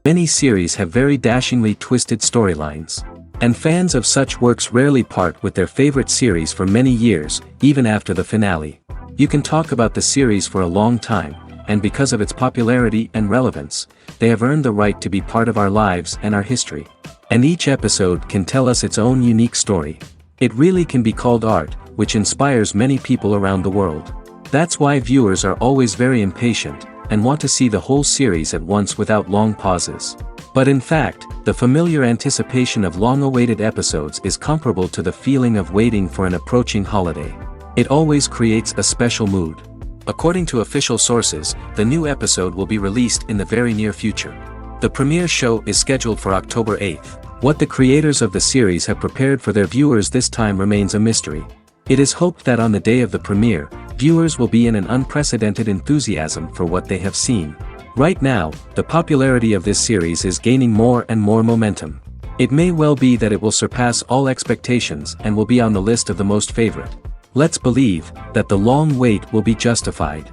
Many series have very dashingly twisted storylines. And fans of such works rarely part with their favorite series for many years, even after the finale. You can talk about the series for a long time, and because of its popularity and relevance, they have earned the right to be part of our lives and our history. And each episode can tell us its own unique story. It really can be called art, which inspires many people around the world. That's why viewers are always very impatient, and want to see the whole series at once without long pauses. But in fact, the familiar anticipation of long-awaited episodes is comparable to the feeling of waiting for an approaching holiday. It always creates a special mood. According to official sources, the new episode will be released in the very near future. The premiere show is scheduled for October 8th. What the creators of the series have prepared for their viewers this time remains a mystery. It is hoped that on the day of the premiere, viewers will be in an unprecedented enthusiasm for what they have seen. Right now, the popularity of this series is gaining more and more momentum. It may well be that it will surpass all expectations and will be on the list of the most favorite. Let's believe that the long wait will be justified.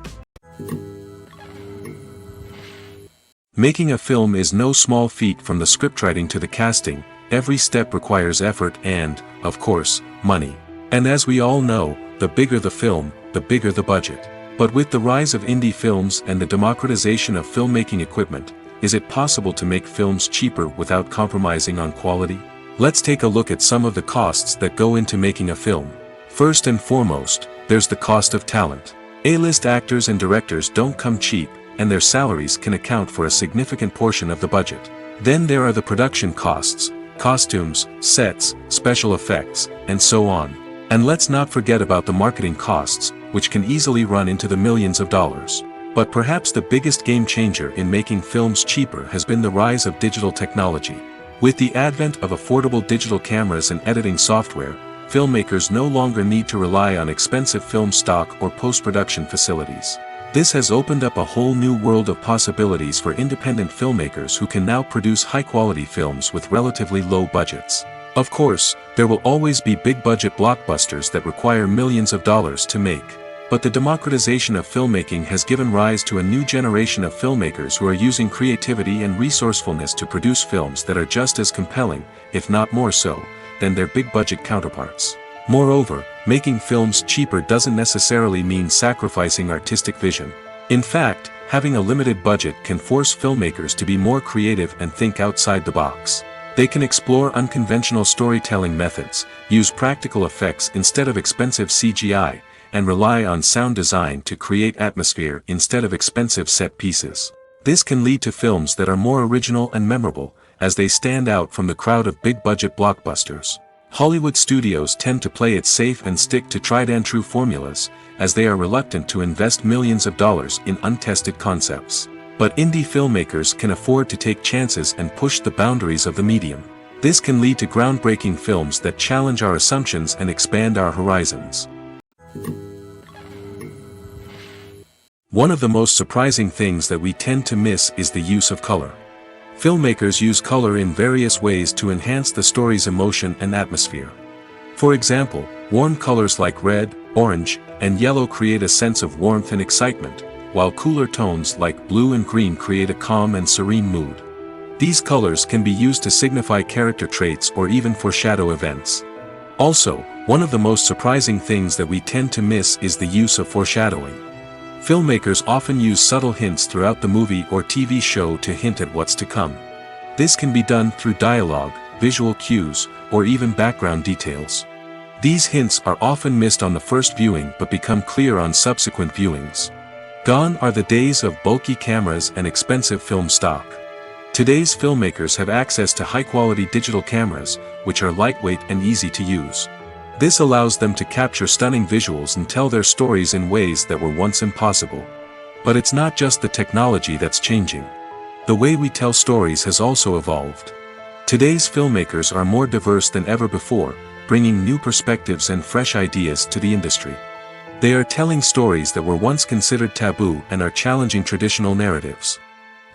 Making a film is no small feat. From the scriptwriting to the casting, every step requires effort and, of course, money. And as we all know, the bigger the film, the bigger the budget. But with the rise of indie films and the democratization of filmmaking equipment, is it possible to make films cheaper without compromising on quality? Let's take a look at some of the costs that go into making a film. First and foremost, there's the cost of talent. A-list actors and directors don't come cheap, and their salaries can account for a significant portion of the budget. Then there are the production costs, costumes, sets, special effects, and so on. And let's not forget about the marketing costs, which can easily run into the millions of dollars. But perhaps the biggest game changer in making films cheaper has been the rise of digital technology. With the advent of affordable digital cameras and editing software, filmmakers no longer need to rely on expensive film stock or post-production facilities. This has opened up a whole new world of possibilities for independent filmmakers who can now produce high-quality films with relatively low budgets. Of course, there will always be big-budget blockbusters that require millions of dollars to make. But the democratization of filmmaking has given rise to a new generation of filmmakers who are using creativity and resourcefulness to produce films that are just as compelling, if not more so, than their big-budget counterparts. Moreover, making films cheaper doesn't necessarily mean sacrificing artistic vision. In fact, having a limited budget can force filmmakers to be more creative and think outside the box. They can explore unconventional storytelling methods, use practical effects instead of expensive CGI, and rely on sound design to create atmosphere instead of expensive set pieces. This can lead to films that are more original and memorable, as they stand out from the crowd of big-budget blockbusters. Hollywood studios tend to play it safe and stick to tried-and-true formulas, as they are reluctant to invest millions of dollars in untested concepts. But indie filmmakers can afford to take chances and push the boundaries of the medium. This can lead to groundbreaking films that challenge our assumptions and expand our horizons. One of the most surprising things that we tend to miss is the use of color. Filmmakers use color in various ways to enhance the story's emotion and atmosphere. For example, warm colors like red, orange, and yellow create a sense of warmth and excitement, while cooler tones like blue and green create a calm and serene mood. These colors can be used to signify character traits or even foreshadow events. Also, one of the most surprising things that we tend to miss is the use of foreshadowing. Filmmakers often use subtle hints throughout the movie or TV show to hint at what's to come. This can be done through dialogue, visual cues, or even background details. These hints are often missed on the first viewing but become clear on subsequent viewings. Gone are the days of bulky cameras and expensive film stock. Today's filmmakers have access to high-quality digital cameras, which are lightweight and easy to use. This allows them to capture stunning visuals and tell their stories in ways that were once impossible. But it's not just the technology that's changing. The way we tell stories has also evolved. Today's filmmakers are more diverse than ever before, bringing new perspectives and fresh ideas to the industry. They are telling stories that were once considered taboo and are challenging traditional narratives.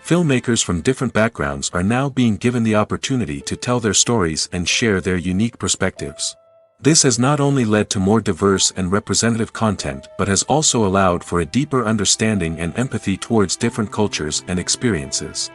Filmmakers from different backgrounds are now being given the opportunity to tell their stories and share their unique perspectives. This has not only led to more diverse and representative content but has also allowed for a deeper understanding and empathy towards different cultures and experiences.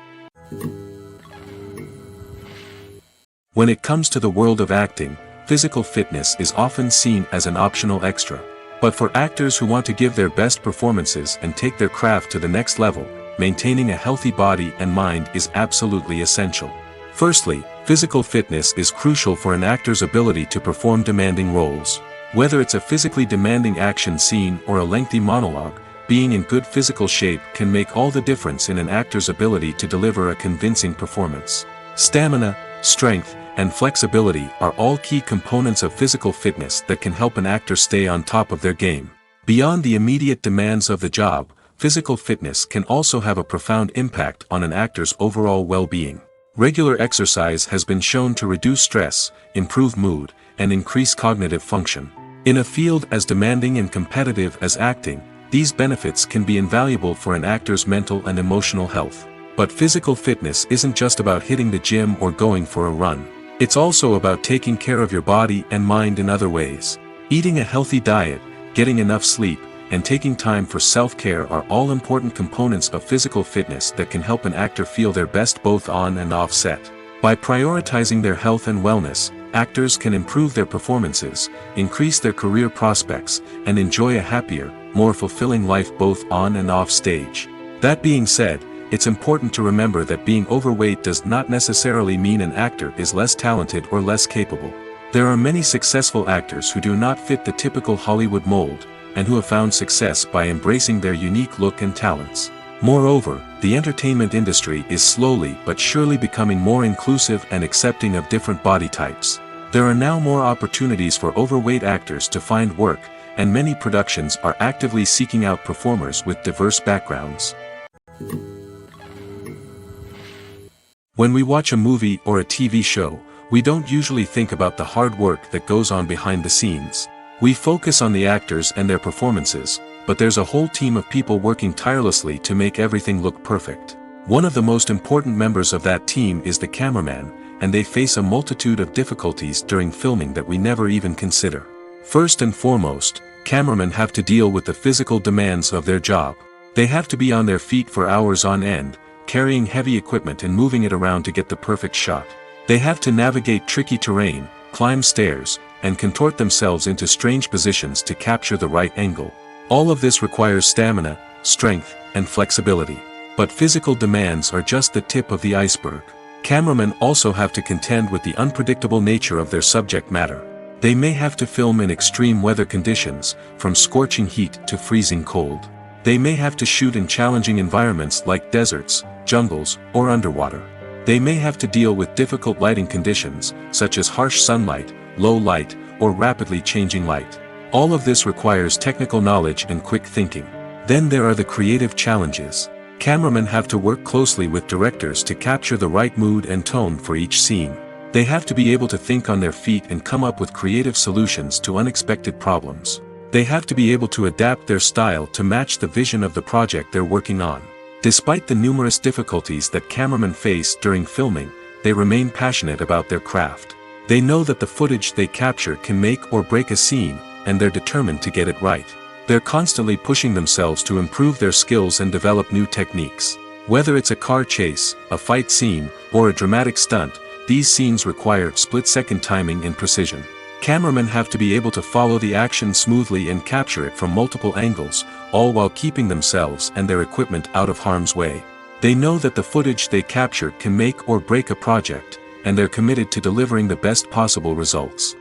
When it comes to the world of acting, physical fitness is often seen as an optional extra. But for actors who want to give their best performances and take their craft to the next level, maintaining a healthy body and mind is absolutely essential. Firstly, physical fitness is crucial for an actor's ability to perform demanding roles. Whether it's a physically demanding action scene or a lengthy monologue, being in good physical shape can make all the difference in an actor's ability to deliver a convincing performance. Stamina, strength, and flexibility are all key components of physical fitness that can help an actor stay on top of their game. Beyond the immediate demands of the job, physical fitness can also have a profound impact on an actor's overall well-being. Regular exercise has been shown to reduce stress, improve mood, and increase cognitive function. In a field as demanding and competitive as acting, these benefits can be invaluable for an actor's mental and emotional health. But physical fitness isn't just about hitting the gym or going for a run. It's also about taking care of your body and mind in other ways. Eating a healthy diet, getting enough sleep, and taking time for self-care are all important components of physical fitness that can help an actor feel their best both on and off set. By prioritizing their health and wellness, actors can improve their performances, increase their career prospects, and enjoy a happier, more fulfilling life both on and off stage. That being said, it's important to remember that being overweight does not necessarily mean an actor is less talented or less capable. There are many successful actors who do not fit the typical Hollywood mold, and who have found success by embracing their unique look and talents. Moreover, the entertainment industry is slowly but surely becoming more inclusive and accepting of different body types. There are now more opportunities for overweight actors to find work, and many productions are actively seeking out performers with diverse backgrounds. When we watch a movie or a TV show, we don't usually think about the hard work that goes on behind the scenes. We focus on the actors and their performances, but there's a whole team of people working tirelessly to make everything look perfect. One of the most important members of that team is the cameraman, and they face a multitude of difficulties during filming that we never even consider. First and foremost, cameramen have to deal with the physical demands of their job. They have to be on their feet for hours on end, carrying heavy equipment and moving it around to get the perfect shot. They have to navigate tricky terrain, climb stairs, and contort themselves into strange positions to capture the right angle. All of this requires stamina, strength, and flexibility. But physical demands are just the tip of the iceberg. Cameramen also have to contend with the unpredictable nature of their subject matter. They may have to film in extreme weather conditions, from scorching heat to freezing cold. They may have to shoot in challenging environments like deserts, jungles, or underwater. They may have to deal with difficult lighting conditions, such as harsh sunlight, low light, or rapidly changing light. All of this requires technical knowledge and quick thinking. Then there are the creative challenges. Cameramen have to work closely with directors to capture the right mood and tone for each scene. They have to be able to think on their feet and come up with creative solutions to unexpected problems. They have to be able to adapt their style to match the vision of the project they're working on. Despite the numerous difficulties that cameramen face during filming, they remain passionate about their craft. They know that the footage they capture can make or break a scene, and they're determined to get it right. They're constantly pushing themselves to improve their skills and develop new techniques. Whether it's a car chase, a fight scene, or a dramatic stunt, these scenes require split-second timing and precision. Cameramen have to be able to follow the action smoothly and capture it from multiple angles, all while keeping themselves and their equipment out of harm's way. They know that the footage they capture can make or break a project, and they're committed to delivering the best possible results.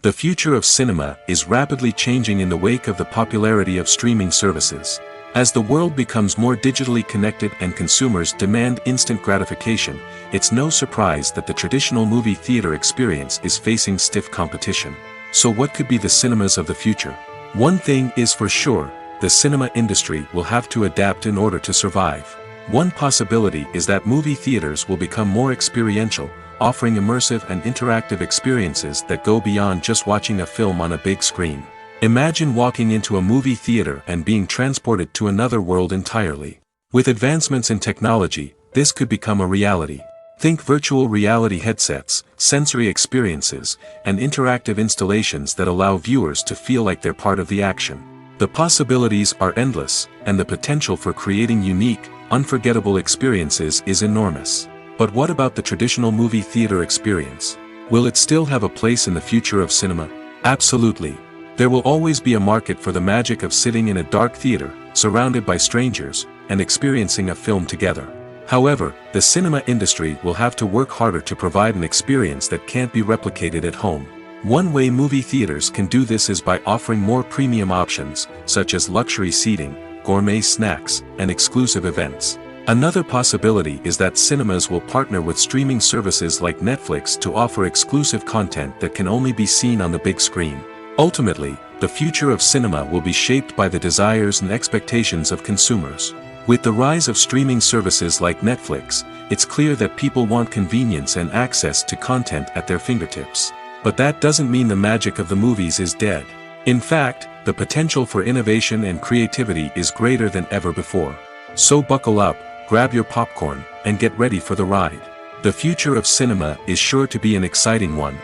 The future of cinema is rapidly changing in the wake of the popularity of streaming services. As the world becomes more digitally connected and consumers demand instant gratification, it's no surprise that the traditional movie theater experience is facing stiff competition. So what could be the cinemas of the future? One thing is for sure, the cinema industry will have to adapt in order to survive. One possibility is that movie theaters will become more experiential, offering immersive and interactive experiences that go beyond just watching a film on a big screen. Imagine walking into a movie theater and being transported to another world entirely. With advancements in technology, this could become a reality. Think virtual reality headsets, sensory experiences, and interactive installations that allow viewers to feel like they're part of the action. The possibilities are endless, and the potential for creating unique, unforgettable experiences is enormous. But what about the traditional movie theater experience? Will it still have a place in the future of cinema? Absolutely. There will always be a market for the magic of sitting in a dark theater, surrounded by strangers, and experiencing a film together. However, the cinema industry will have to work harder to provide an experience that can't be replicated at home. One way movie theaters can do this is by offering more premium options, such as luxury seating, gourmet snacks, and exclusive events. Another possibility is that cinemas will partner with streaming services like Netflix to offer exclusive content that can only be seen on the big screen. Ultimately, the future of cinema will be shaped by the desires and expectations of consumers. With the rise of streaming services like Netflix, it's clear that people want convenience and access to content at their fingertips. But that doesn't mean the magic of the movies is dead. In fact, the potential for innovation and creativity is greater than ever before. So buckle up, grab your popcorn, and get ready for the ride. The future of cinema is sure to be an exciting one.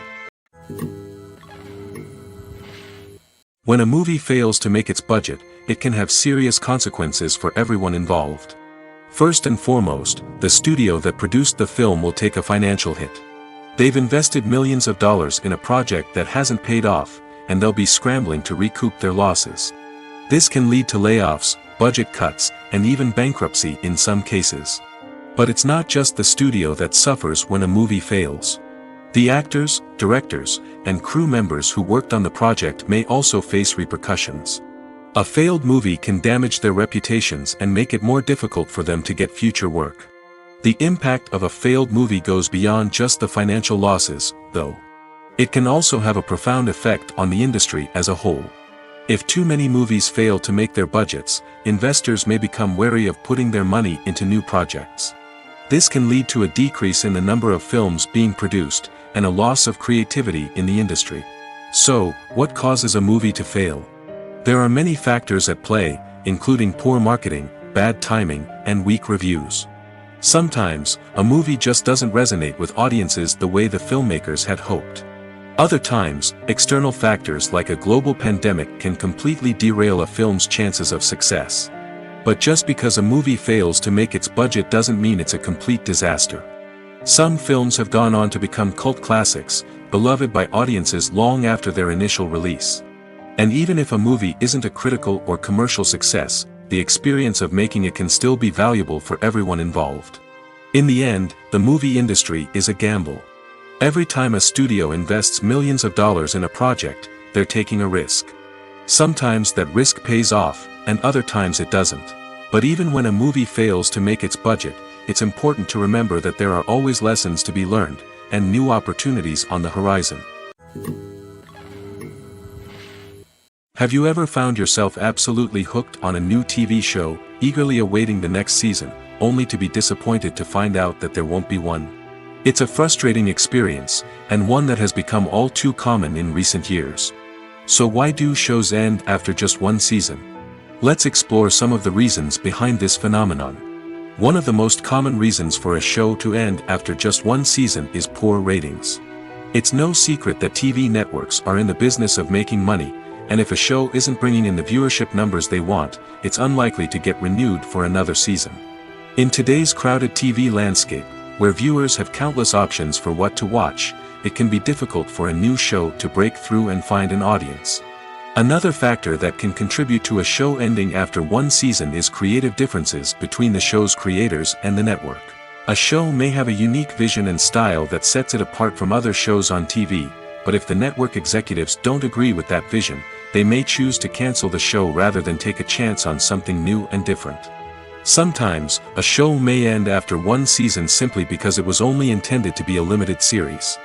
When a movie fails to make its budget, it can have serious consequences for everyone involved. First and foremost, the studio that produced the film will take a financial hit. They've invested millions of dollars in a project that hasn't paid off, and they'll be scrambling to recoup their losses. This can lead to layoffs, budget cuts, and even bankruptcy in some cases. But it's not just the studio that suffers when a movie fails. The actors, directors, and crew members who worked on the project may also face repercussions. A failed movie can damage their reputations and make it more difficult for them to get future work. The impact of a failed movie goes beyond just the financial losses, though. It can also have a profound effect on the industry as a whole. If too many movies fail to make their budgets, investors may become wary of putting their money into new projects. This can lead to a decrease in the number of films being produced, and a loss of creativity in the industry. So, what causes a movie to fail? There are many factors at play, including poor marketing, bad timing, and weak reviews. Sometimes, a movie just doesn't resonate with audiences the way the filmmakers had hoped. Other times, external factors like a global pandemic can completely derail a film's chances of success. But just because a movie fails to make its budget doesn't mean it's a complete disaster. Some films have gone on to become cult classics, beloved by audiences long after their initial release. And even if a movie isn't a critical or commercial success, the experience of making it can still be valuable for everyone involved. In the end, the movie industry is a gamble. Every time a studio invests millions of dollars in a project, they're taking a risk. Sometimes that risk pays off, and other times it doesn't. But even when a movie fails to make its budget, it's important to remember that there are always lessons to be learned, and new opportunities on the horizon. Have you ever found yourself absolutely hooked on a new TV show, eagerly awaiting the next season, only to be disappointed to find out that there won't be one? It's a frustrating experience, and one that has become all too common in recent years. So why do shows end after just one season? Let's explore some of the reasons behind this phenomenon. One of the most common reasons for a show to end after just one season is poor ratings. It's no secret that TV networks are in the business of making money, and if a show isn't bringing in the viewership numbers they want, it's unlikely to get renewed for another season. In today's crowded TV landscape, where viewers have countless options for what to watch, it can be difficult for a new show to break through and find an audience. Another factor that can contribute to a show ending after one season is creative differences between the show's creators and the network. A show may have a unique vision and style that sets it apart from other shows on TV, but if the network executives don't agree with that vision, they may choose to cancel the show rather than take a chance on something new and different. Sometimes, a show may end after one season simply because it was only intended to be a limited series.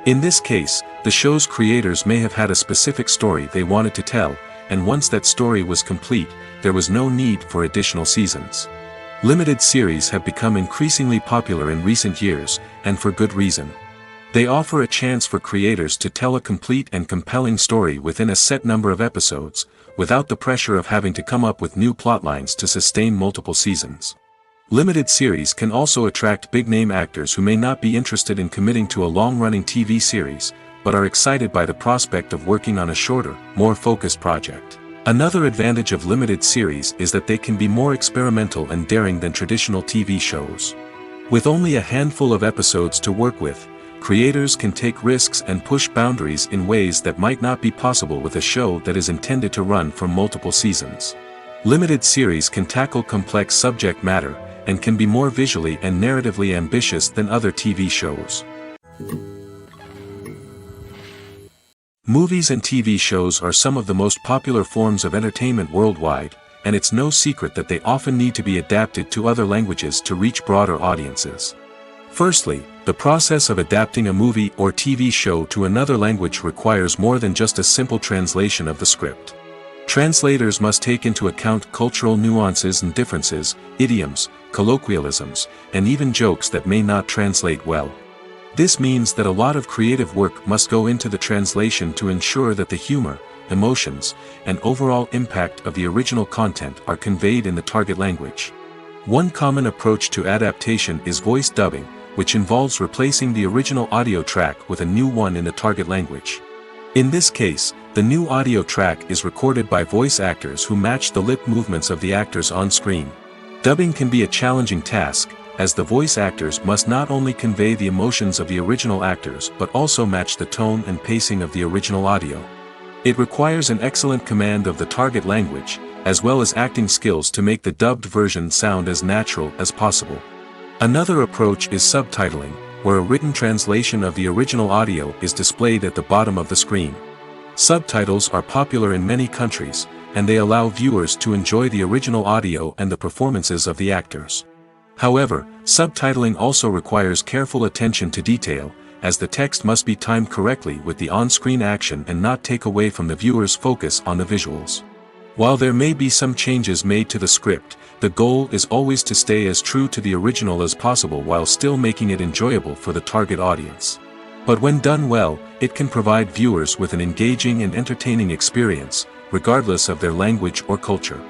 In this case, the show's creators may have had a specific story they wanted to tell, and once that story was complete, there was no need for additional seasons. Limited series have become increasingly popular in recent years, and for good reason. They offer a chance for creators to tell a complete and compelling story within a set number of episodes, without the pressure of having to come up with new plotlines to sustain multiple seasons. Limited series can also attract big-name actors who may not be interested in committing to a long-running TV series, but are excited by the prospect of working on a shorter, more focused project. Another advantage of limited series is that they can be more experimental and daring than traditional TV shows. With only a handful of episodes to work with, creators can take risks and push boundaries in ways that might not be possible with a show that is intended to run for multiple seasons. Limited series can tackle complex subject matter, and can be more visually and narratively ambitious than other TV shows. Movies and TV shows are some of the most popular forms of entertainment worldwide, and it's no secret that they often need to be adapted to other languages to reach broader audiences. Firstly, the process of adapting a movie or TV show to another language requires more than just a simple translation of the script. Translators must take into account cultural nuances and differences, idioms, colloquialisms, and even jokes that may not translate well. This means that a lot of creative work must go into the translation to ensure that the humor, emotions, and overall impact of the original content are conveyed in the target language. One common approach to adaptation is voice dubbing, which involves replacing the original audio track with a new one in the target language. In this case, the new audio track is recorded by voice actors who match the lip movements of the actors on screen. Dubbing can be a challenging task, as the voice actors must not only convey the emotions of the original actors but also match the tone and pacing of the original audio. It requires an excellent command of the target language, as well as acting skills to make the dubbed version sound as natural as possible. Another approach is subtitling, where a written translation of the original audio is displayed at the bottom of the screen. Subtitles are popular in many countries, and they allow viewers to enjoy the original audio and the performances of the actors. However, subtitling also requires careful attention to detail, as the text must be timed correctly with the on-screen action and not take away from the viewer's focus on the visuals. While there may be some changes made to the script, the goal is always to stay as true to the original as possible while still making it enjoyable for the target audience. But when done well, it can provide viewers with an engaging and entertaining experience, regardless of their language or culture.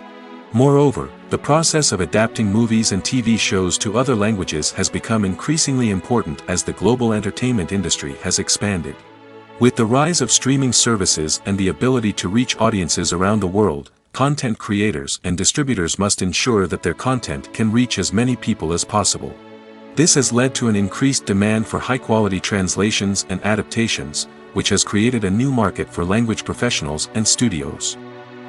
Moreover, the process of adapting movies and TV shows to other languages has become increasingly important as the global entertainment industry has expanded. With the rise of streaming services and the ability to reach audiences around the world, content creators and distributors must ensure that their content can reach as many people as possible. This has led to an increased demand for high-quality translations and adaptations, which has created a new market for language professionals and studios.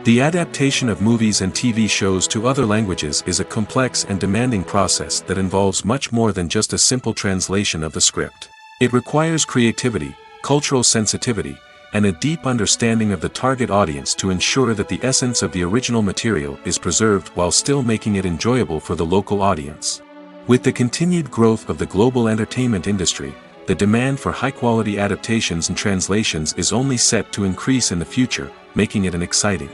The adaptation of movies and TV shows to other languages is a complex and demanding process that involves much more than just a simple translation of the script. It requires creativity, cultural sensitivity, and a deep understanding of the target audience to ensure that the essence of the original material is preserved while still making it enjoyable for the local audience. With the continued growth of the global entertainment industry, the demand for high-quality adaptations and translations is only set to increase in the future, making it an exciting.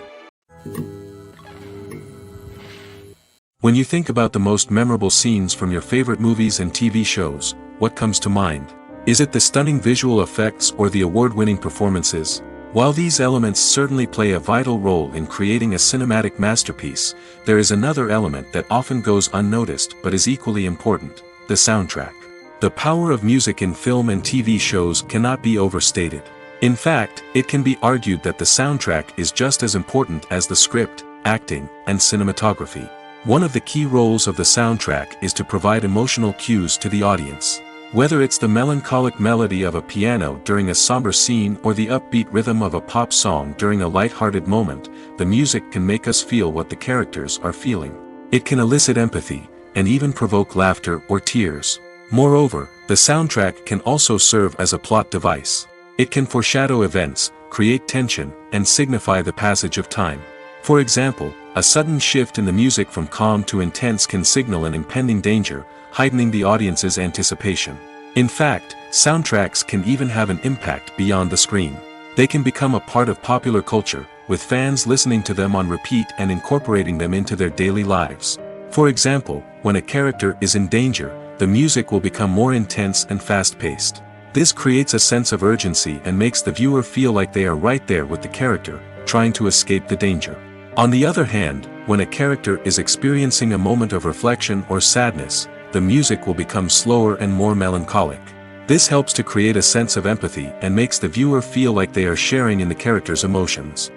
When you think about the most memorable scenes from your favorite movies and TV shows, what comes to mind? Is it the stunning visual effects or the award-winning performances? While these elements certainly play a vital role in creating a cinematic masterpiece, there is another element that often goes unnoticed but is equally important: the soundtrack. The power of music in film and TV shows cannot be overstated. In fact, it can be argued that the soundtrack is just as important as the script, acting, and cinematography. One of the key roles of the soundtrack is to provide emotional cues to the audience. Whether it's the melancholic melody of a piano during a somber scene or the upbeat rhythm of a pop song during a light-hearted moment, the music can make us feel what the characters are feeling. It can elicit empathy, and even provoke laughter or tears. Moreover, the soundtrack can also serve as a plot device. It can foreshadow events, create tension, and signify the passage of time. For example, a sudden shift in the music from calm to intense can signal an impending danger, heightening the audience's anticipation. In fact, soundtracks can even have an impact beyond the screen. They can become a part of popular culture, with fans listening to them on repeat and incorporating them into their daily lives. For example, when a character is in danger, the music will become more intense and fast-paced. This creates a sense of urgency and makes the viewer feel like they are right there with the character, trying to escape the danger. On the other hand, when a character is experiencing a moment of reflection or sadness, the music will become slower and more melancholic. This helps to create a sense of empathy and makes the viewer feel like they are sharing in the character's emotions.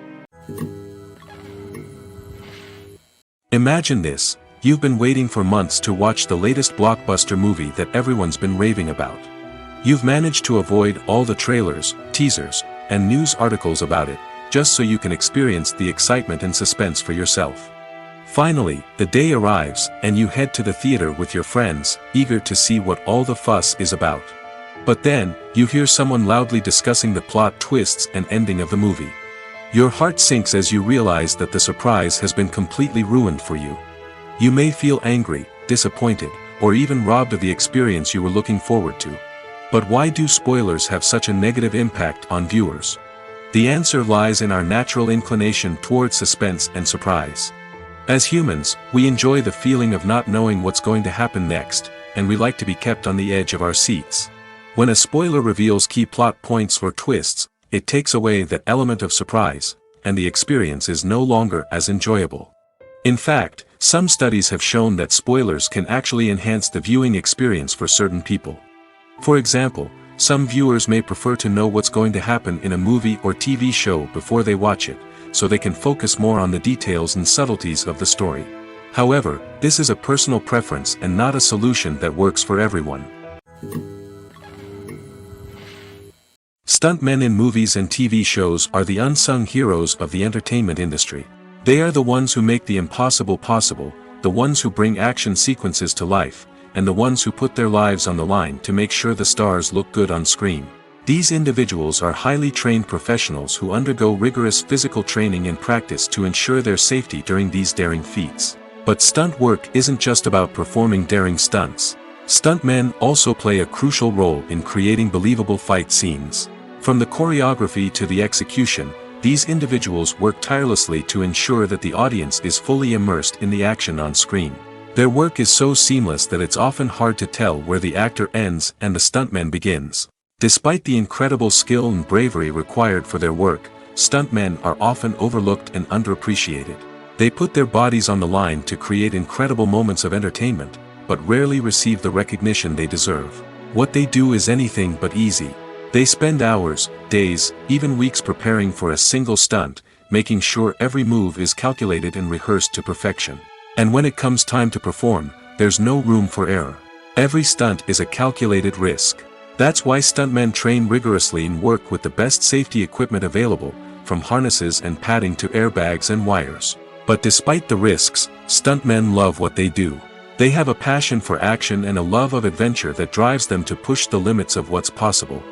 Imagine this: You've been waiting for months to watch the latest blockbuster movie that everyone's been raving about. You've managed to avoid all the trailers, teasers, and news articles about it, just so you can experience the excitement and suspense for yourself. Finally, the day arrives, and you head to the theater with your friends, eager to see what all the fuss is about. But then, you hear someone loudly discussing the plot twists and ending of the movie. Your heart sinks as you realize that the surprise has been completely ruined for you. You may feel angry, disappointed, or even robbed of the experience you were looking forward to. But why do spoilers have such a negative impact on viewers? The answer lies in our natural inclination toward suspense and surprise. As humans, we enjoy the feeling of not knowing what's going to happen next, and we like to be kept on the edge of our seats. When a spoiler reveals key plot points or twists, it takes away that element of surprise, and the experience is no longer as enjoyable. In fact, some studies have shown that spoilers can actually enhance the viewing experience for certain people. For example, some viewers may prefer to know what's going to happen in a movie or TV show before they watch it, so they can focus more on the details and subtleties of the story. However, this is a personal preference and not a solution that works for everyone. Stuntmen in movies and TV shows are the unsung heroes of the entertainment industry. They are the ones who make the impossible possible, the ones who bring action sequences to life, and the ones who put their lives on the line to make sure the stars look good on screen. These individuals are highly trained professionals who undergo rigorous physical training and practice to ensure their safety during these daring feats. But stunt work isn't just about performing daring stunts. Stuntmen also play a crucial role in creating believable fight scenes. From the choreography to the execution, these individuals work tirelessly to ensure that the audience is fully immersed in the action on screen. Their work is so seamless that it's often hard to tell where the actor ends and the stuntman begins. Despite the incredible skill and bravery required for their work, stuntmen are often overlooked and underappreciated. They put their bodies on the line to create incredible moments of entertainment, but rarely receive the recognition they deserve. What they do is anything but easy. They spend hours, days, even weeks preparing for a single stunt, making sure every move is calculated and rehearsed to perfection. And when it comes time to perform, there's no room for error. Every stunt is a calculated risk. That's why stuntmen train rigorously and work with the best safety equipment available, from harnesses and padding to airbags and wires. But despite the risks, stuntmen love what they do. They have a passion for action and a love of adventure that drives them to push the limits of what's possible.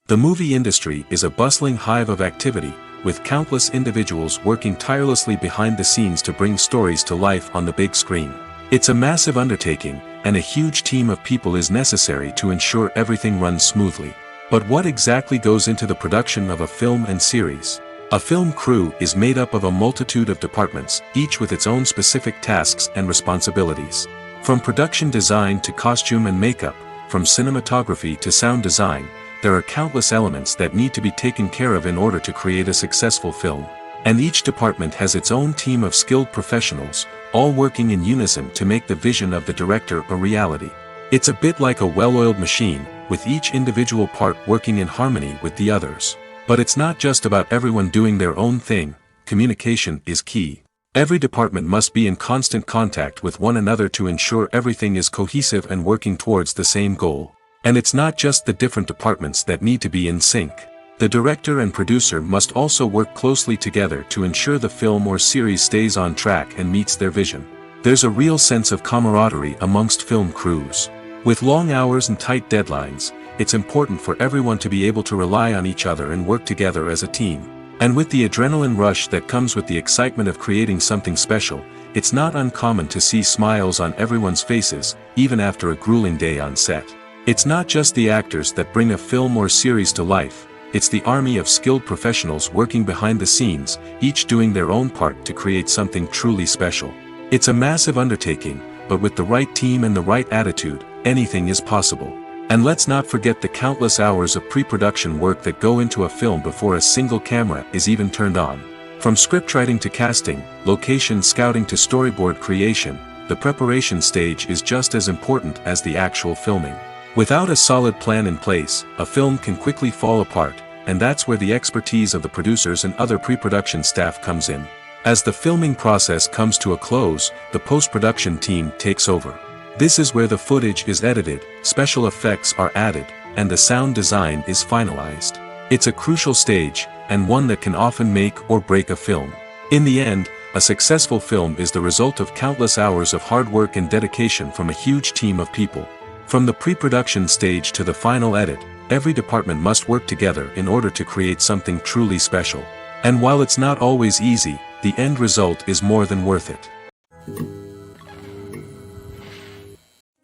The movie industry is a bustling hive of activity, with countless individuals working tirelessly behind the scenes to bring stories to life on the big screen. It's a massive undertaking, and a huge team of people is necessary to ensure everything runs smoothly. But what exactly goes into the production of a film and series? A film crew is made up of a multitude of departments, each with its own specific tasks and responsibilities. From production design to costume and makeup, from cinematography to sound design, there are countless elements that need to be taken care of in order to create a successful film. And each department has its own team of skilled professionals, all working in unison to make the vision of the director a reality. It's a bit like a well-oiled machine, with each individual part working in harmony with the others. But it's not just about everyone doing their own thing. Communication is key. Every department must be in constant contact with one another to ensure everything is cohesive and working towards the same goal. And it's not just the different departments that need to be in sync. The director and producer must also work closely together to ensure the film or series stays on track and meets their vision. There's a real sense of camaraderie amongst film crews. With long hours and tight deadlines, it's important for everyone to be able to rely on each other and work together as a team. And with the adrenaline rush that comes with the excitement of creating something special, it's not uncommon to see smiles on everyone's faces, even after a grueling day on set. It's not just the actors that bring a film or series to life, it's the army of skilled professionals working behind the scenes, each doing their own part to create something truly special. It's a massive undertaking, but with the right team and the right attitude, anything is possible. And let's not forget the countless hours of pre-production work that go into a film before a single camera is even turned on. From scriptwriting to casting, location scouting to storyboard creation, the preparation stage is just as important as the actual filming. Without a solid plan in place, a film can quickly fall apart, and that's where the expertise of the producers and other pre-production staff comes in. As the filming process comes to a close, the post-production team takes over. This is where the footage is edited, special effects are added, and the sound design is finalized. It's a crucial stage, and one that can often make or break a film. In the end, a successful film is the result of countless hours of hard work and dedication from a huge team of people. From the pre-production stage to the final edit, every department must work together in order to create something truly special. And while it's not always easy, the end result is more than worth it.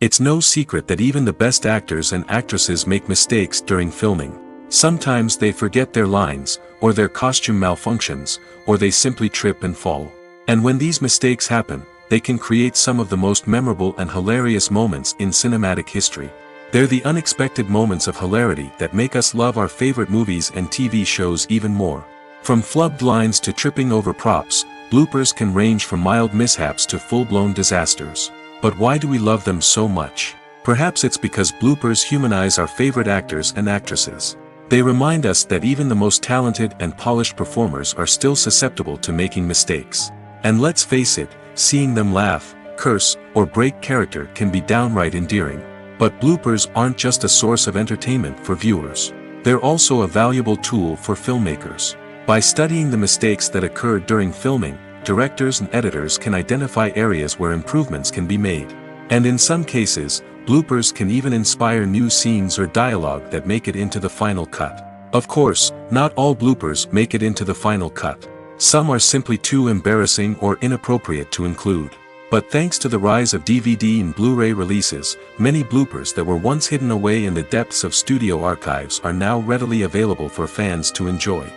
It's no secret that even the best actors and actresses make mistakes during filming. Sometimes they forget their lines, or their costume malfunctions, or they simply trip and fall. And when these mistakes happen, they can create some of the most memorable and hilarious moments in cinematic history. They're the unexpected moments of hilarity that make us love our favorite movies and TV shows even more. From flubbed lines to tripping over props, bloopers can range from mild mishaps to full-blown disasters. But why do we love them so much? Perhaps it's because bloopers humanize our favorite actors and actresses. They remind us that even the most talented and polished performers are still susceptible to making mistakes. And let's face it, seeing them laugh, curse, or break character can be downright endearing. But bloopers aren't just a source of entertainment for viewers. They're also a valuable tool for filmmakers. By studying the mistakes that occurred during filming, directors and editors can identify areas where improvements can be made. And in some cases, bloopers can even inspire new scenes or dialogue that make it into the final cut. Of course, not all bloopers make it into the final cut. Some are simply too embarrassing or inappropriate to include. But thanks to the rise of DVD and Blu-ray releases, many bloopers that were once hidden away in the depths of studio archives are now readily available for fans to enjoy.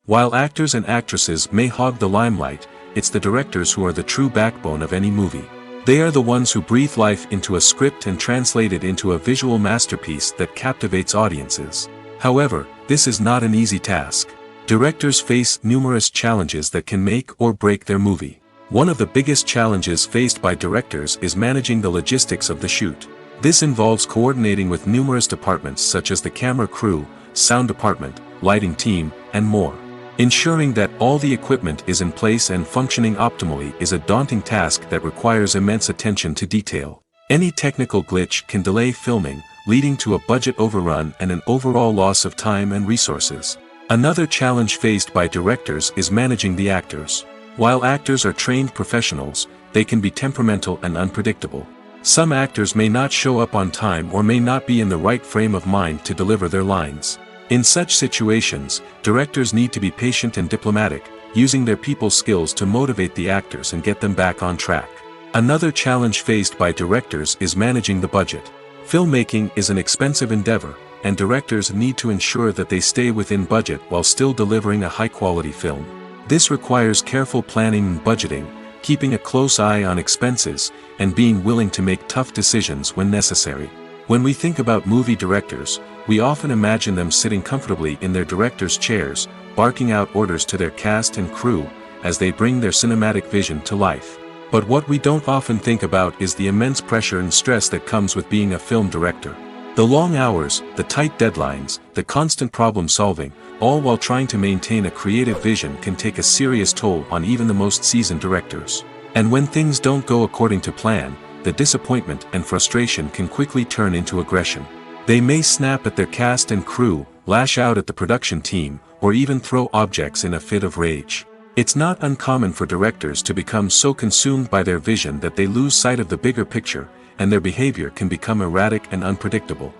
While actors and actresses may hog the limelight, it's the directors who are the true backbone of any movie. They are the ones who breathe life into a script and translate it into a visual masterpiece that captivates audiences. However, this is not an easy task. Directors face numerous challenges that can make or break their movie. One of the biggest challenges faced by directors is managing the logistics of the shoot. This involves coordinating with numerous departments such as the camera crew, sound department, lighting team, and more. Ensuring that all the equipment is in place and functioning optimally is a daunting task that requires immense attention to detail. Any technical glitch can delay filming, leading to a budget overrun and an overall loss of time and resources. Another challenge faced by directors is managing the actors. While actors are trained professionals, they can be temperamental and unpredictable. Some actors may not show up on time or may not be in the right frame of mind to deliver their lines. In such situations, directors need to be patient and diplomatic, using their people skills to motivate the actors and get them back on track. Another challenge faced by directors is managing the budget. Filmmaking is an expensive endeavor, and directors need to ensure that they stay within budget while still delivering a high-quality film. This requires careful planning and budgeting, keeping a close eye on expenses, and being willing to make tough decisions when necessary. When we think about movie directors, we often imagine them sitting comfortably in their director's chairs, barking out orders to their cast and crew, as they bring their cinematic vision to life. But what we don't often think about is the immense pressure and stress that comes with being a film director. The long hours, the tight deadlines, the constant problem solving, all while trying to maintain a creative vision can take a serious toll on even the most seasoned directors. And when things don't go according to plan, the disappointment and frustration can quickly turn into aggression. They may snap at their cast and crew, lash out at the production team, or even throw objects in a fit of rage. It's not uncommon for directors to become so consumed by their vision that they lose sight of the bigger picture, and their behavior can become erratic and unpredictable.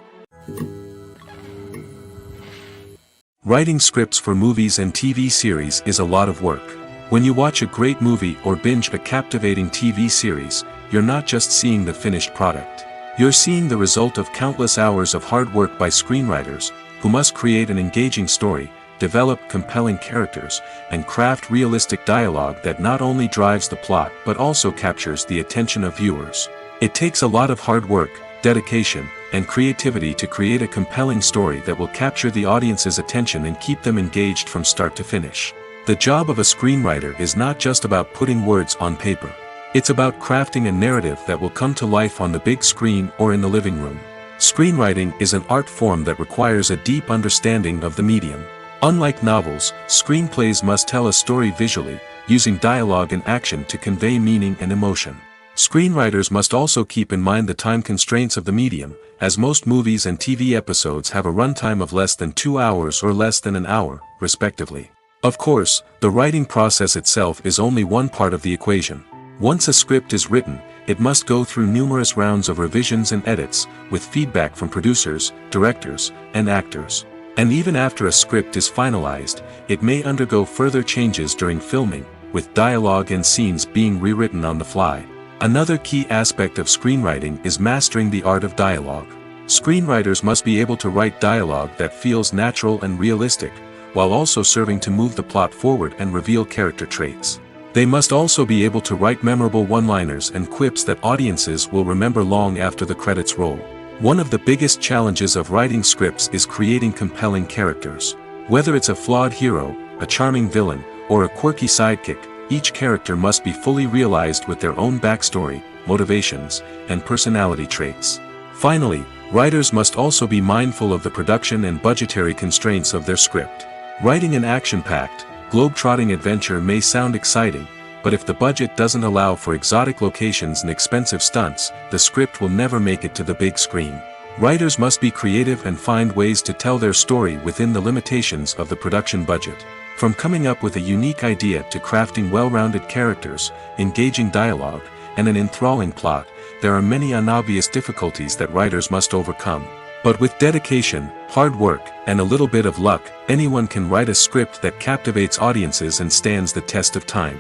Writing scripts for movies and TV series is a lot of work. When you watch a great movie or binge a captivating TV series, you're not just seeing the finished product. You're seeing the result of countless hours of hard work by screenwriters, who must create an engaging story, develop compelling characters, and craft realistic dialogue that not only drives the plot but also captures the attention of viewers. It takes a lot of hard work, dedication, and creativity to create a compelling story that will capture the audience's attention and keep them engaged from start to finish. The job of a screenwriter is not just about putting words on paper. It's about crafting a narrative that will come to life on the big screen or in the living room. Screenwriting is an art form that requires a deep understanding of the medium. Unlike novels, screenplays must tell a story visually, using dialogue and action to convey meaning and emotion. Screenwriters must also keep in mind the time constraints of the medium, as most movies and TV episodes have a runtime of less than 2 hours or less than an hour, respectively. Of course, the writing process itself is only one part of the equation. Once a script is written, it must go through numerous rounds of revisions and edits, with feedback from producers, directors, and actors. And even after a script is finalized, it may undergo further changes during filming, with dialogue and scenes being rewritten on the fly. Another key aspect of screenwriting is mastering the art of dialogue. Screenwriters must be able to write dialogue that feels natural and realistic, while also serving to move the plot forward and reveal character traits. They must also be able to write memorable one-liners and quips that audiences will remember long after the credits roll. One of the biggest challenges of writing scripts is creating compelling characters. Whether it's a flawed hero, a charming villain, or a quirky sidekick, each character must be fully realized with their own backstory, motivations, and personality traits. Finally, writers must also be mindful of the production and budgetary constraints of their script. Writing an action-packed, globe-trotting adventure may sound exciting, but if the budget doesn't allow for exotic locations and expensive stunts, the script will never make it to the big screen. Writers must be creative and find ways to tell their story within the limitations of the production budget. From coming up with a unique idea to crafting well-rounded characters, engaging dialogue, and an enthralling plot, there are many unobvious difficulties that writers must overcome. But with dedication, hard work, and a little bit of luck, anyone can write a script that captivates audiences and stands the test of time.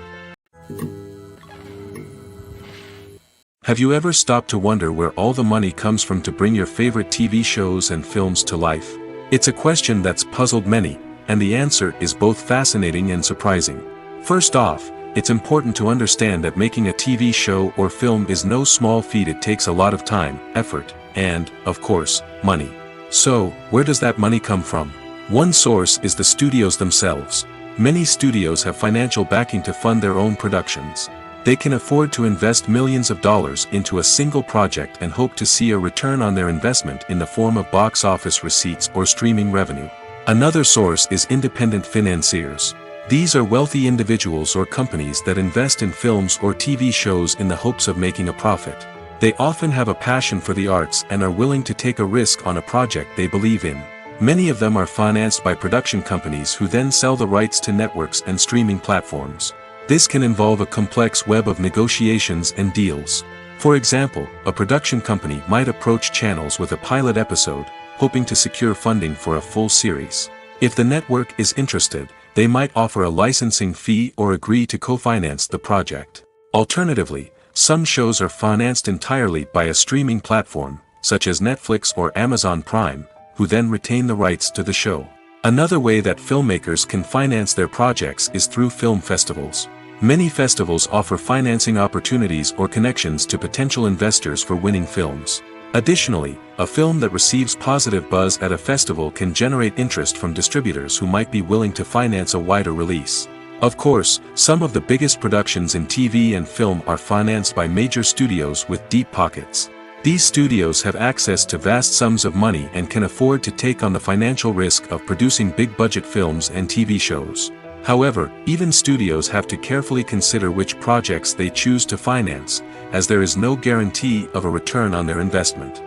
Have you ever stopped to wonder where all the money comes from to bring your favorite TV shows and films to life? It's a question that's puzzled many, and the answer is both fascinating and surprising. First off, it's important to understand that making a TV show or film is no small feat. It takes a lot of time, effort, and, of course, money. So, where does that money come from? One source is the studios themselves. Many studios have financial backing to fund their own productions. They can afford to invest millions of dollars into a single project and hope to see a return on their investment in the form of box office receipts or streaming revenue. Another source is independent financiers. These are wealthy individuals or companies that invest in films or TV shows in the hopes of making a profit. They often have a passion for the arts and are willing to take a risk on a project they believe in. Many of them are financed by production companies who then sell the rights to networks and streaming platforms. This can involve a complex web of negotiations and deals. For example, a production company might approach channels with a pilot episode, hoping to secure funding for a full series. If the network is interested, they might offer a licensing fee or agree to co-finance the project. Alternatively, some shows are financed entirely by a streaming platform, such as Netflix or Amazon Prime, who then retain the rights to the show. Another way that filmmakers can finance their projects is through film festivals. Many festivals offer financing opportunities or connections to potential investors for winning films. Additionally, a film that receives positive buzz at a festival can generate interest from distributors who might be willing to finance a wider release. Of course, some of the biggest productions in TV and film are financed by major studios with deep pockets. These studios have access to vast sums of money and can afford to take on the financial risk of producing big-budget films and TV shows. However, even studios have to carefully consider which projects they choose to finance, as there is no guarantee of a return on their investment.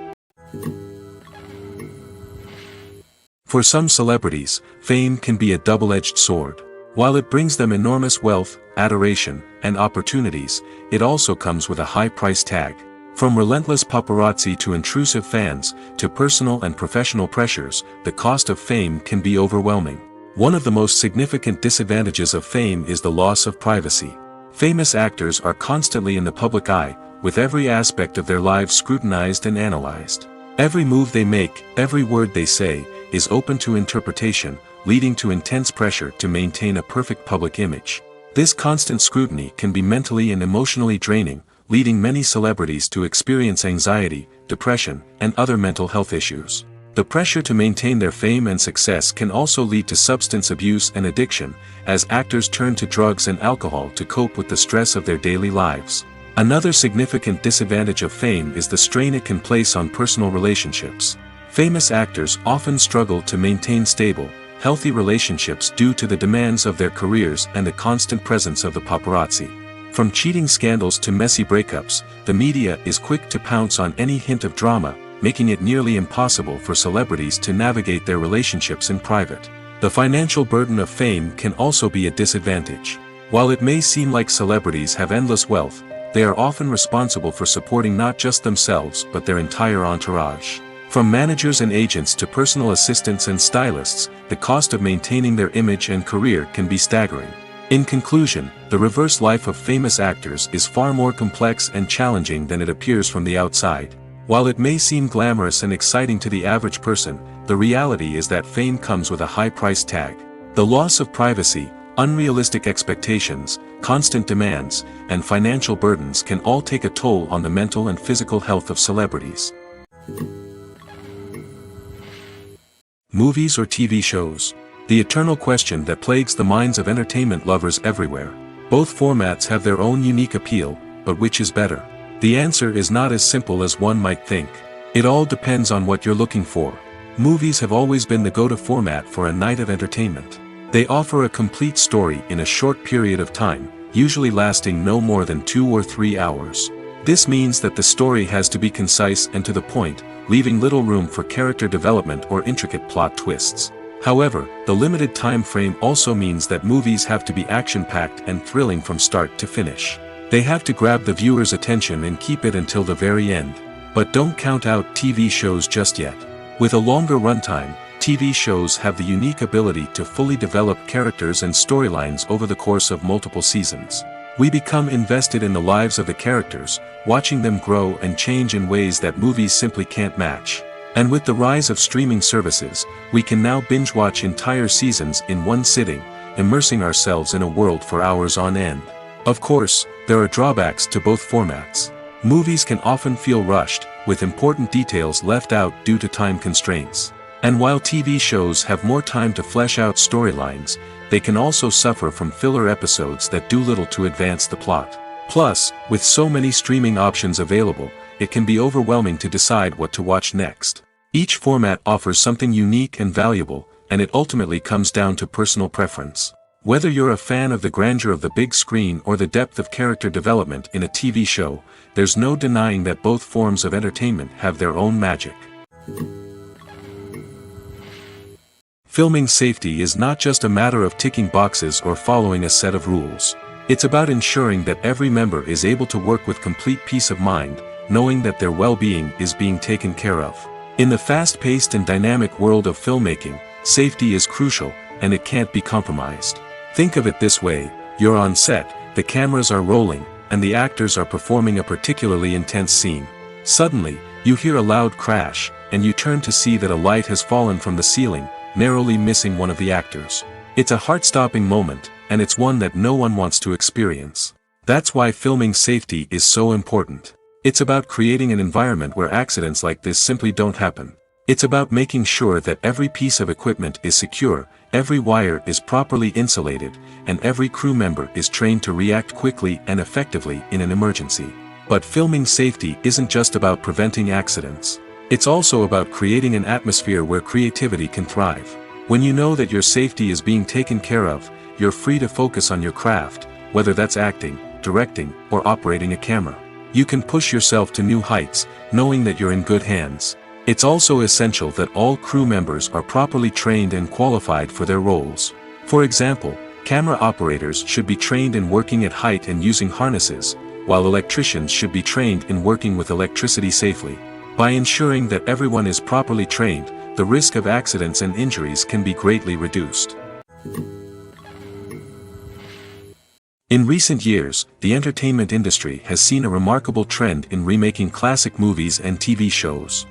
For some celebrities, fame can be a double-edged sword. While it brings them enormous wealth, adoration, and opportunities, it also comes with a high price tag. From relentless paparazzi to intrusive fans, to personal and professional pressures, the cost of fame can be overwhelming. One of the most significant disadvantages of fame is the loss of privacy. Famous actors are constantly in the public eye, with every aspect of their lives scrutinized and analyzed. Every move they make, every word they say, is open to interpretation, leading to intense pressure to maintain a perfect public image. This constant scrutiny can be mentally and emotionally draining, leading many celebrities to experience anxiety, depression, and other mental health issues. The pressure to maintain their fame and success can also lead to substance abuse and addiction, as actors turn to drugs and alcohol to cope with the stress of their daily lives. Another significant disadvantage of fame is the strain it can place on personal relationships. Famous actors often struggle to maintain stable, healthy relationships due to the demands of their careers and the constant presence of the paparazzi. From cheating scandals to messy breakups, the media is quick to pounce on any hint of drama, making it nearly impossible for celebrities to navigate their relationships in private. The financial burden of fame can also be a disadvantage. While it may seem like celebrities have endless wealth, they are often responsible for supporting not just themselves but their entire entourage. From managers and agents to personal assistants and stylists, the cost of maintaining their image and career can be staggering. In conclusion, the reverse life of famous actors is far more complex and challenging than it appears from the outside. While it may seem glamorous and exciting to the average person, the reality is that fame comes with a high price tag. The loss of privacy, unrealistic expectations, constant demands, and financial burdens can all take a toll on the mental and physical health of celebrities. Movies or TV shows? The eternal question that plagues the minds of entertainment lovers everywhere. Both formats have their own unique appeal, but which is better? The answer is not as simple as one might think. It all depends on what you're looking for. Movies have always been the go-to format for a night of entertainment. They offer a complete story in a short period of time, usually lasting no more than 2 or 3 hours. This means that the story has to be concise and to the point, leaving little room for character development or intricate plot twists. However, the limited time frame also means that movies have to be action-packed and thrilling from start to finish. They have to grab the viewer's attention and keep it until the very end. But don't count out TV shows just yet. With a longer runtime, TV shows have the unique ability to fully develop characters and storylines over the course of multiple seasons. We become invested in the lives of the characters, watching them grow and change in ways that movies simply can't match. And with the rise of streaming services, we can now binge-watch entire seasons in one sitting, immersing ourselves in a world for hours on end. Of course, there are drawbacks to both formats. Movies can often feel rushed, with important details left out due to time constraints. And while TV shows have more time to flesh out storylines, they can also suffer from filler episodes that do little to advance the plot. Plus, with so many streaming options available, it can be overwhelming to decide what to watch next. Each format offers something unique and valuable, and it ultimately comes down to personal preference. Whether you're a fan of the grandeur of the big screen or the depth of character development in a TV show, there's no denying that both forms of entertainment have their own magic. Filming safety is not just a matter of ticking boxes or following a set of rules. It's about ensuring that every member is able to work with complete peace of mind, knowing that their well-being is being taken care of. In the fast-paced and dynamic world of filmmaking, safety is crucial, and it can't be compromised. Think of it this way: you're on set, the cameras are rolling, and the actors are performing a particularly intense scene. Suddenly, you hear a loud crash, and you turn to see that a light has fallen from the ceiling, narrowly missing one of the actors. It's a heart-stopping moment, and it's one that no one wants to experience. That's why filming safety is so important. It's about creating an environment where accidents like this simply don't happen. It's about making sure that every piece of equipment is secure, every wire is properly insulated, and every crew member is trained to react quickly and effectively in an emergency. But filming safety isn't just about preventing accidents. It's also about creating an atmosphere where creativity can thrive. When you know that your safety is being taken care of, you're free to focus on your craft, whether that's acting, directing, or operating a camera. You can push yourself to new heights, knowing that you're in good hands. It's also essential that all crew members are properly trained and qualified for their roles. For example, camera operators should be trained in working at height and using harnesses, while electricians should be trained in working with electricity safely. By ensuring that everyone is properly trained, the risk of accidents and injuries can be greatly reduced. In recent years, the entertainment industry has seen a remarkable trend in remaking classic movies and TV shows.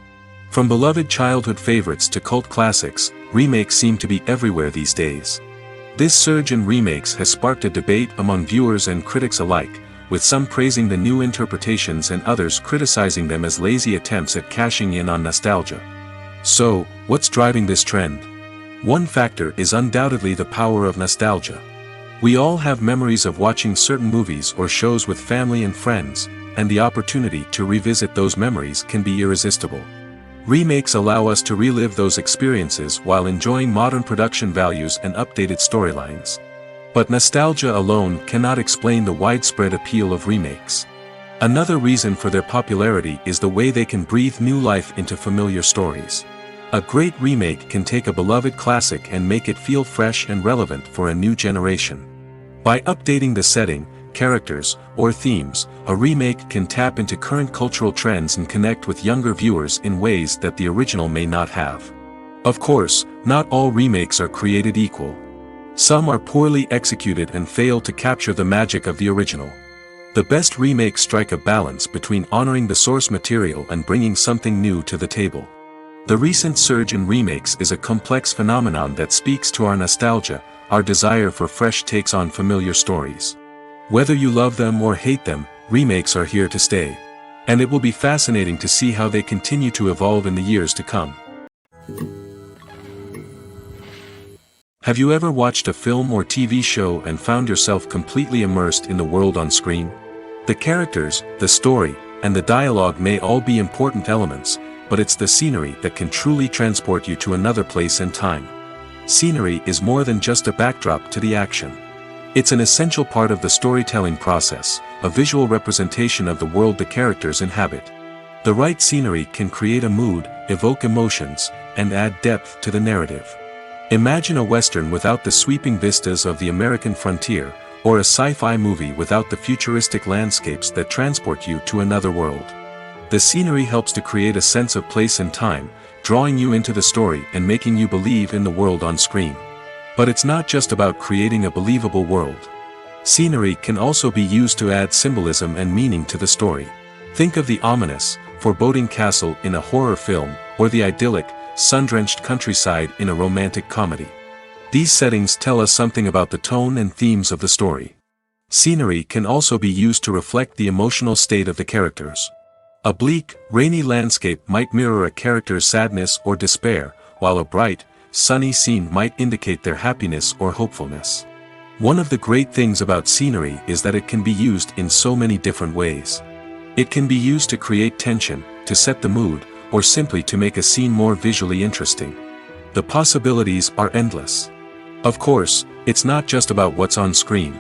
From beloved childhood favorites to cult classics, remakes seem to be everywhere these days. This surge in remakes has sparked a debate among viewers and critics alike, with some praising the new interpretations and others criticizing them as lazy attempts at cashing in on nostalgia. So, what's driving this trend? One factor is undoubtedly the power of nostalgia. We all have memories of watching certain movies or shows with family and friends, and the opportunity to revisit those memories can be irresistible. Remakes allow us to relive those experiences while enjoying modern production values and updated storylines. But nostalgia alone cannot explain the widespread appeal of remakes. Another reason for their popularity is the way they can breathe new life into familiar stories. A great remake can take a beloved classic and make it feel fresh and relevant for a new generation. By updating the setting, characters, or themes, a remake can tap into current cultural trends and connect with younger viewers in ways that the original may not have. Of course, not all remakes are created equal. Some are poorly executed and fail to capture the magic of the original. The best remakes strike a balance between honoring the source material and bringing something new to the table. The recent surge in remakes is a complex phenomenon that speaks to our nostalgia, our desire for fresh takes on familiar stories. Whether you love them or hate them, remakes are here to stay. And it will be fascinating to see how they continue to evolve in the years to come. Have you ever watched a film or TV show and found yourself completely immersed in the world on screen? The characters, the story, and the dialogue may all be important elements, but it's the scenery that can truly transport you to another place and time. Scenery is more than just a backdrop to the action. It's an essential part of the storytelling process, a visual representation of the world the characters inhabit. The right scenery can create a mood, evoke emotions, and add depth to the narrative. Imagine a Western without the sweeping vistas of the American frontier, or a sci-fi movie without the futuristic landscapes that transport you to another world. The scenery helps to create a sense of place and time, drawing you into the story and making you believe in the world on screen. But it's not just about creating a believable world. Scenery can also be used to add symbolism and meaning to the story. Think of the ominous, foreboding castle in a horror film, or the idyllic, sun-drenched countryside in a romantic comedy. These settings tell us something about the tone and themes of the story. Scenery can also be used to reflect the emotional state of the characters. A bleak, rainy landscape might mirror a character's sadness or despair, while a bright, sunny scene might indicate their happiness or hopefulness. One of the great things about scenery is that it can be used in so many different ways. It can be used to create tension, to set the mood, or simply to make a scene more visually interesting. The possibilities are endless. Of course, it's not just about what's on screen.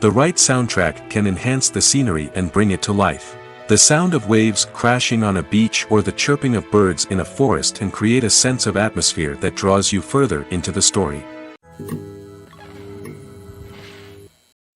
The right soundtrack can enhance the scenery and bring it to life. The sound of waves crashing on a beach or the chirping of birds in a forest can create a sense of atmosphere that draws you further into the story.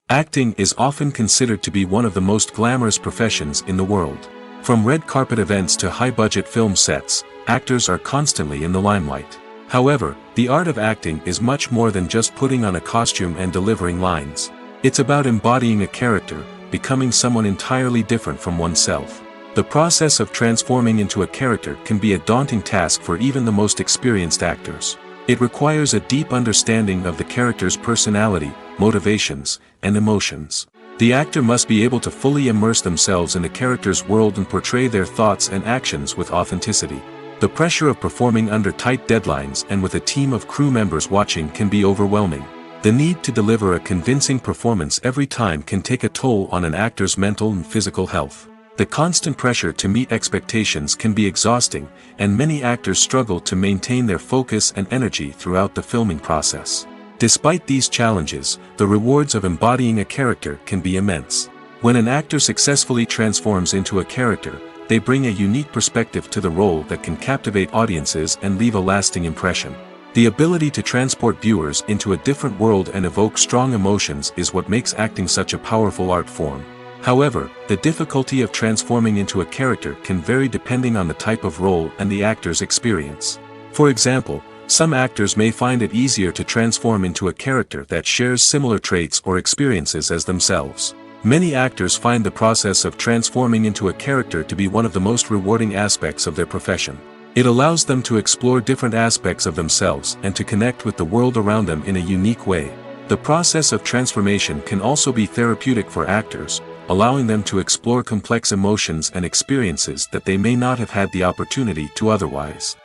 Acting is often considered to be one of the most glamorous professions in the world. From red carpet events to high-budget film sets, actors are constantly in the limelight. However, the art of acting is much more than just putting on a costume and delivering lines. It's about embodying a character, becoming someone entirely different from oneself. The process of transforming into a character can be a daunting task for even the most experienced actors. It requires a deep understanding of the character's personality, motivations, and emotions. The actor must be able to fully immerse themselves in the character's world and portray their thoughts and actions with authenticity. The pressure of performing under tight deadlines and with a team of crew members watching can be overwhelming. The need to deliver a convincing performance every time can take a toll on an actor's mental and physical health. The constant pressure to meet expectations can be exhausting, and many actors struggle to maintain their focus and energy throughout the filming process. Despite these challenges, the rewards of embodying a character can be immense. When an actor successfully transforms into a character, they bring a unique perspective to the role that can captivate audiences and leave a lasting impression. The ability to transport viewers into a different world and evoke strong emotions is what makes acting such a powerful art form. However, the difficulty of transforming into a character can vary depending on the type of role and the actor's experience. For example, some actors may find it easier to transform into a character that shares similar traits or experiences as themselves. Many actors find the process of transforming into a character to be one of the most rewarding aspects of their profession. It allows them to explore different aspects of themselves and to connect with the world around them in a unique way. The process of transformation can also be therapeutic for actors, allowing them to explore complex emotions and experiences that they may not have had the opportunity to otherwise.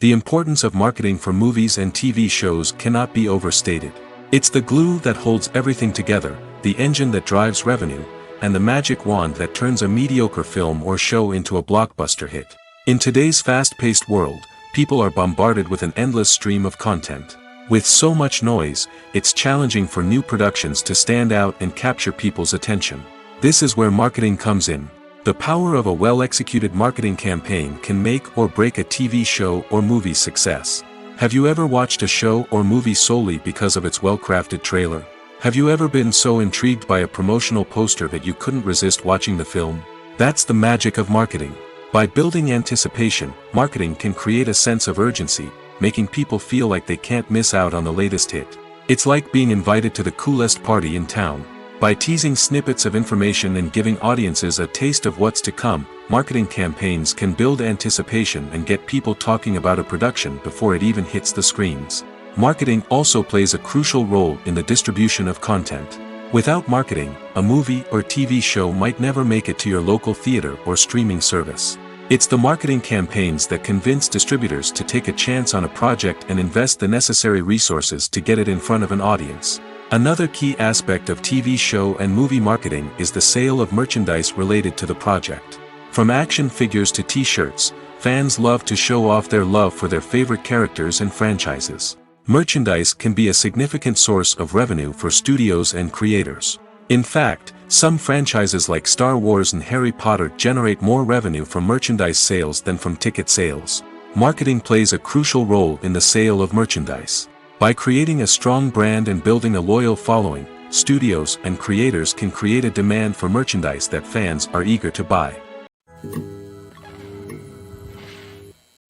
The importance of marketing for movies and TV shows cannot be overstated. It's the glue that holds everything together, the engine that drives revenue, and the magic wand that turns a mediocre film or show into a blockbuster hit. In today's fast-paced world, people are bombarded with an endless stream of content. With so much noise, it's challenging for new productions to stand out and capture people's attention. This is where marketing comes in. The power of a well-executed marketing campaign can make or break a TV show or movie's success. Have you ever watched a show or movie solely because of its well-crafted trailer? Have you ever been so intrigued by a promotional poster that you couldn't resist watching the film? That's the magic of marketing. By building anticipation, marketing can create a sense of urgency, making people feel like they can't miss out on the latest hit. It's like being invited to the coolest party in town. By teasing snippets of information and giving audiences a taste of what's to come, marketing campaigns can build anticipation and get people talking about a production before it even hits the screens. Marketing also plays a crucial role in the distribution of content. Without marketing, a movie or TV show might never make it to your local theater or streaming service. It's the marketing campaigns that convince distributors to take a chance on a project and invest the necessary resources to get it in front of an audience. Another key aspect of TV show and movie marketing is the sale of merchandise related to the project. From action figures to t-shirts, fans love to show off their love for their favorite characters and franchises. Merchandise can be a significant source of revenue for studios and creators. In fact, some franchises like Star Wars and Harry Potter generate more revenue from merchandise sales than from ticket sales. Marketing plays a crucial role in the sale of merchandise. By creating a strong brand and building a loyal following, studios and creators can create a demand for merchandise that fans are eager to buy.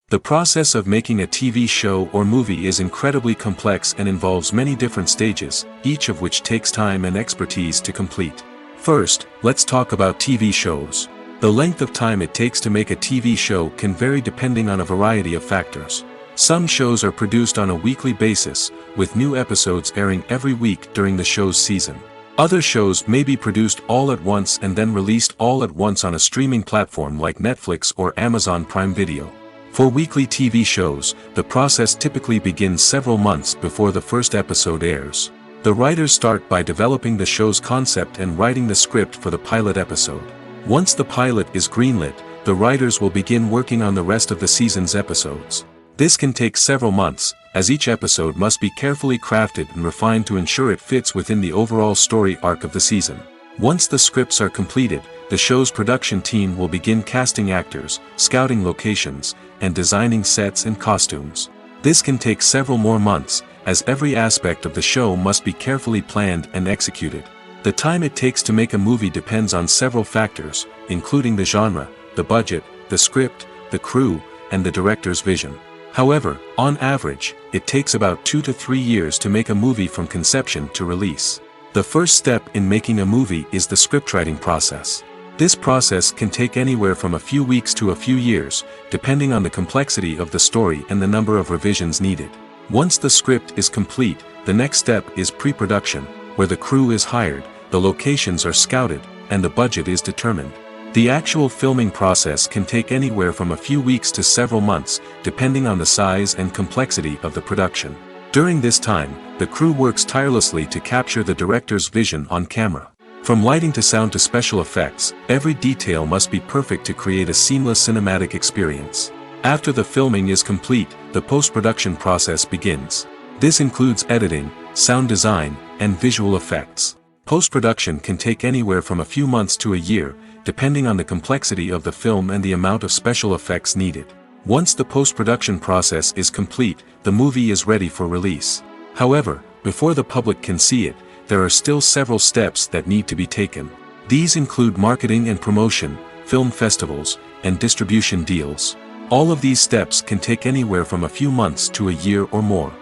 The process of making a TV show or movie is incredibly complex and involves many different stages, each of which takes time and expertise to complete. First, let's talk about TV shows. The length of time it takes to make a TV show can vary depending on a variety of factors. Some shows are produced on a weekly basis, with new episodes airing every week during the show's season. Other shows may be produced all at once and then released all at once on a streaming platform like Netflix or Amazon Prime Video. For weekly TV shows, the process typically begins several months before the first episode airs. The writers start by developing the show's concept and writing the script for the pilot episode. Once the pilot is greenlit, the writers will begin working on the rest of the season's episodes. This can take several months, as each episode must be carefully crafted and refined to ensure it fits within the overall story arc of the season. Once the scripts are completed, the show's production team will begin casting actors, scouting locations, and designing sets and costumes. This can take several more months, as every aspect of the show must be carefully planned and executed. The time it takes to make a movie depends on several factors, including the genre, the budget, the script, the crew, and the director's vision. However, on average, it takes about 2 to 3 years to make a movie from conception to release. The first step in making a movie is the scriptwriting process. This process can take anywhere from a few weeks to a few years, depending on the complexity of the story and the number of revisions needed. Once the script is complete, the next step is pre-production, where the crew is hired, the locations are scouted, and the budget is determined. The actual filming process can take anywhere from a few weeks to several months, depending on the size and complexity of the production. During this time, the crew works tirelessly to capture the director's vision on camera. From lighting to sound to special effects, every detail must be perfect to create a seamless cinematic experience. After the filming is complete, the post-production process begins. This includes editing, sound design, and visual effects. Post-production can take anywhere from a few months to a year, depending on the complexity of the film and the amount of special effects needed. Once the post-production process is complete, the movie is ready for release. However, before the public can see it, there are still several steps that need to be taken. These include marketing and promotion, film festivals, and distribution deals. All of these steps can take anywhere from a few months to a year or more.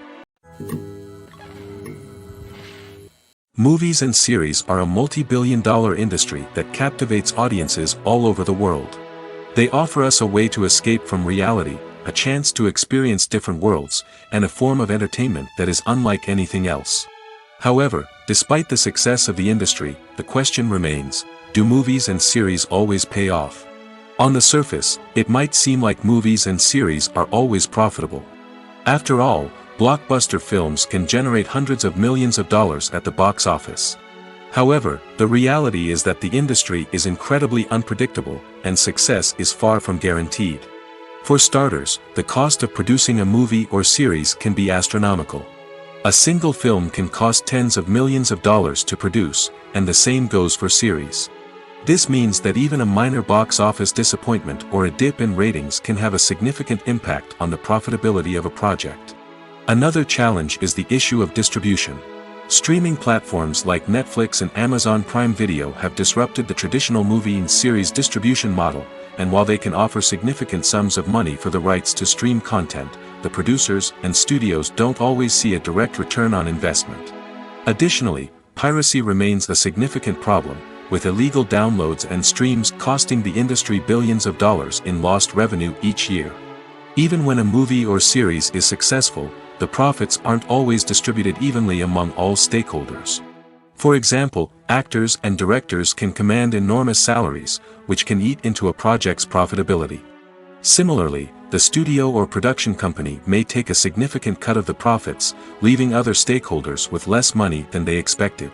Movies and series are a multi-billion-dollar industry that captivates audiences all over the world. They offer us a way to escape from reality, a chance to experience different worlds, and a form of entertainment that is unlike anything else. However, despite the success of the industry, the question remains, do movies and series always pay off? On the surface, it might seem like movies and series are always profitable. After all, blockbuster films can generate hundreds of millions of dollars at the box office. However, the reality is that the industry is incredibly unpredictable, and success is far from guaranteed. For starters, the cost of producing a movie or series can be astronomical. A single film can cost tens of millions of dollars to produce, and the same goes for series. This means that even a minor box office disappointment or a dip in ratings can have a significant impact on the profitability of a project. Another challenge is the issue of distribution. Streaming platforms like Netflix and Amazon Prime Video have disrupted the traditional movie and series distribution model, and while they can offer significant sums of money for the rights to stream content, the producers and studios don't always see a direct return on investment. Additionally, piracy remains a significant problem, with illegal downloads and streams costing the industry billions of dollars in lost revenue each year. Even when a movie or series is successful, the profits aren't always distributed evenly among all stakeholders. For example, actors and directors can command enormous salaries, which can eat into a project's profitability. Similarly, the studio or production company may take a significant cut of the profits, leaving other stakeholders with less money than they expected.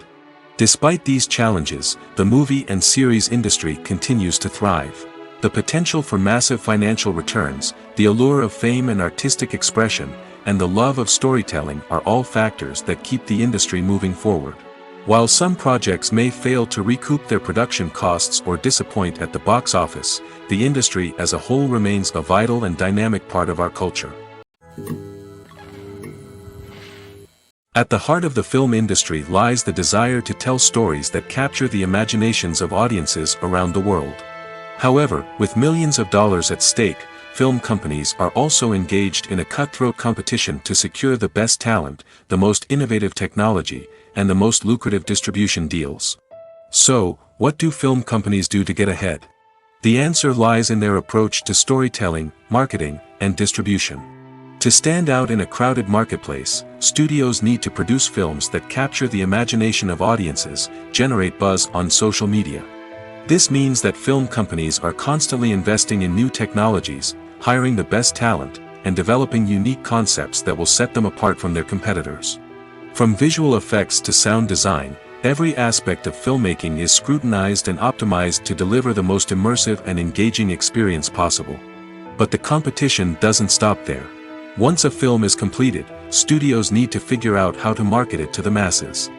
Despite these challenges, the movie and series industry continues to thrive. The potential for massive financial returns, the allure of fame and artistic expression, and the love of storytelling are all factors that keep the industry moving forward. While some projects may fail to recoup their production costs or disappoint at the box office, the industry as a whole remains a vital and dynamic part of our culture. At the heart of the film industry lies the desire to tell stories that capture the imaginations of audiences around the world. However, with millions of dollars at stake, film companies are also engaged in a cutthroat competition to secure the best talent, the most innovative technology, and the most lucrative distribution deals. So, what do film companies do to get ahead? The answer lies in their approach to storytelling, marketing, and distribution. To stand out in a crowded marketplace, studios need to produce films that capture the imagination of audiences, generate buzz on social media. This means that film companies are constantly investing in new technologies, hiring the best talent, and developing unique concepts that will set them apart from their competitors. From visual effects to sound design, every aspect of filmmaking is scrutinized and optimized to deliver the most immersive and engaging experience possible. But the competition doesn't stop there. Once a film is completed, studios need to figure out how to market it to the masses.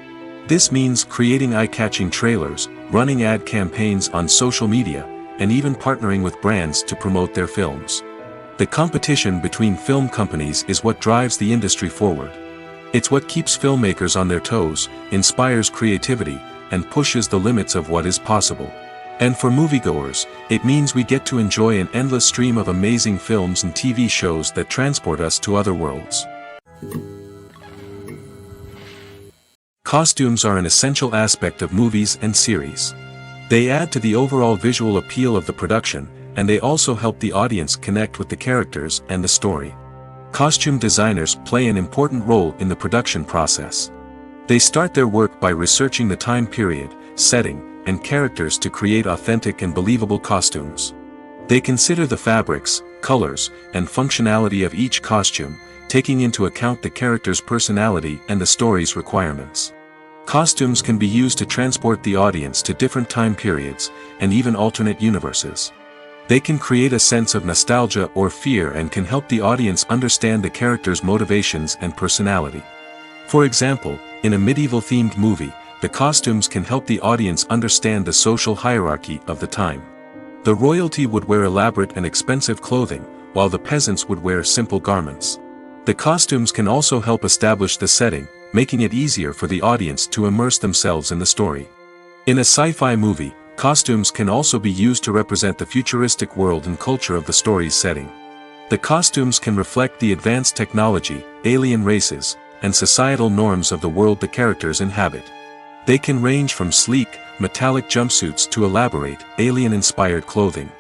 This means creating eye-catching trailers, running ad campaigns on social media, and even partnering with brands to promote their films. The competition between film companies is what drives the industry forward. It's what keeps filmmakers on their toes, inspires creativity, and pushes the limits of what is possible. And for moviegoers, it means we get to enjoy an endless stream of amazing films and TV shows that transport us to other worlds. Costumes are an essential aspect of movies and series. They add to the overall visual appeal of the production, and they also help the audience connect with the characters and the story. Costume designers play an important role in the production process. They start their work by researching the time period, setting, and characters to create authentic and believable costumes. They consider the fabrics, colors, and functionality of each costume, taking into account the character's personality and the story's requirements. Costumes can be used to transport the audience to different time periods, and even alternate universes. They can create a sense of nostalgia or fear and can help the audience understand the character's motivations and personality. For example, in a medieval-themed movie, the costumes can help the audience understand the social hierarchy of the time. The royalty would wear elaborate and expensive clothing, while the peasants would wear simple garments. The costumes can also help establish the setting, making it easier for the audience to immerse themselves in the story. In a sci-fi movie, costumes can also be used to represent the futuristic world and culture of the story's setting. The costumes can reflect the advanced technology, alien races, and societal norms of the world the characters inhabit. They can range from sleek, metallic jumpsuits to elaborate, alien-inspired clothing.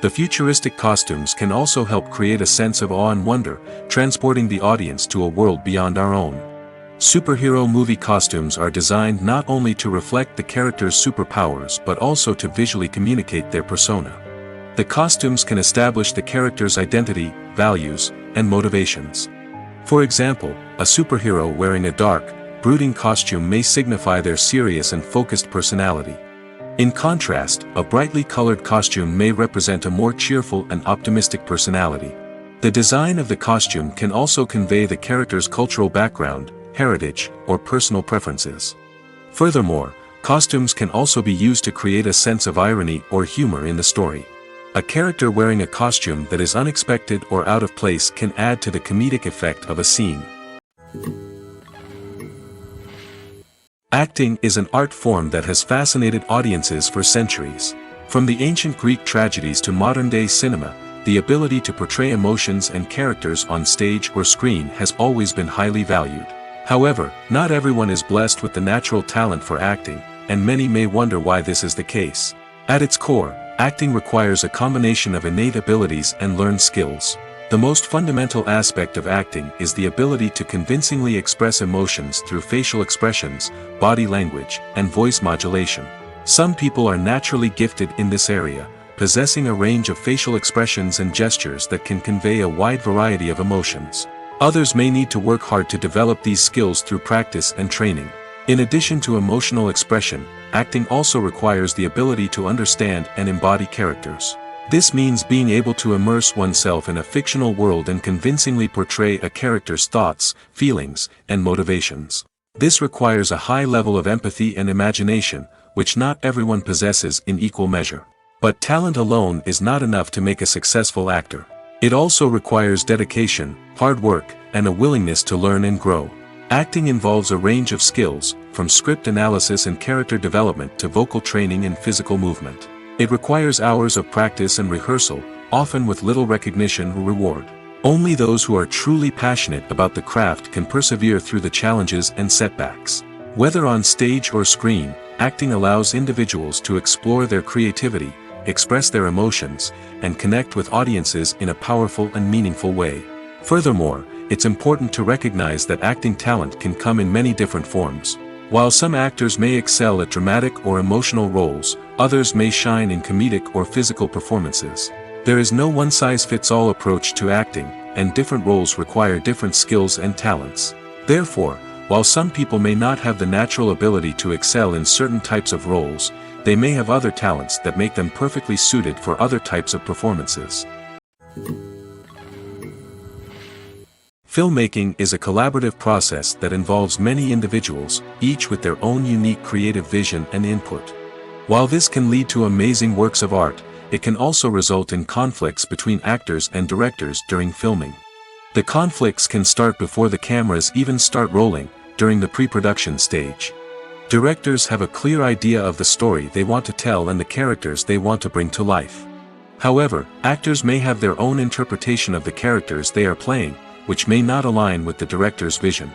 The futuristic costumes can also help create a sense of awe and wonder, transporting the audience to a world beyond our own. Superhero movie costumes are designed not only to reflect the character's superpowers but also to visually communicate their persona. The costumes can establish the character's identity, values, and motivations. For example, a superhero wearing a dark, brooding costume may signify their serious and focused personality. In contrast, a brightly colored costume may represent a more cheerful and optimistic personality. The design of the costume can also convey the character's cultural background, heritage, or personal preferences. Furthermore, costumes can also be used to create a sense of irony or humor in the story. A character wearing a costume that is unexpected or out of place can add to the comedic effect of a scene. Acting is an art form that has fascinated audiences for centuries. From the ancient Greek tragedies to modern-day cinema, the ability to portray emotions and characters on stage or screen has always been highly valued. However, not everyone is blessed with the natural talent for acting, and many may wonder why this is the case. At its core, acting requires a combination of innate abilities and learned skills. The most fundamental aspect of acting is the ability to convincingly express emotions through facial expressions, body language, and voice modulation. Some people are naturally gifted in this area, possessing a range of facial expressions and gestures that can convey a wide variety of emotions. Others may need to work hard to develop these skills through practice and training. In addition to emotional expression, acting also requires the ability to understand and embody characters. This means being able to immerse oneself in a fictional world and convincingly portray a character's thoughts, feelings, and motivations. This requires a high level of empathy and imagination, which not everyone possesses in equal measure. But talent alone is not enough to make a successful actor. It also requires dedication, hard work, and a willingness to learn and grow. Acting involves a range of skills, from script analysis and character development to vocal training and physical movement. It requires hours of practice and rehearsal, often with little recognition or reward. Only those who are truly passionate about the craft can persevere through the challenges and setbacks. Whether on stage or screen, acting allows individuals to explore their creativity, express their emotions, and connect with audiences in a powerful and meaningful way. Furthermore, it's important to recognize that acting talent can come in many different forms. While some actors may excel at dramatic or emotional roles, others may shine in comedic or physical performances. There is no one-size-fits-all approach to acting, and different roles require different skills and talents. Therefore, while some people may not have the natural ability to excel in certain types of roles, they may have other talents that make them perfectly suited for other types of performances. Filmmaking is a collaborative process that involves many individuals, each with their own unique creative vision and input. While this can lead to amazing works of art, it can also result in conflicts between actors and directors during filming. The conflicts can start before the cameras even start rolling, during the pre-production stage. Directors have a clear idea of the story they want to tell and the characters they want to bring to life. However, actors may have their own interpretation of the characters they are playing, which may not align with the director's vision.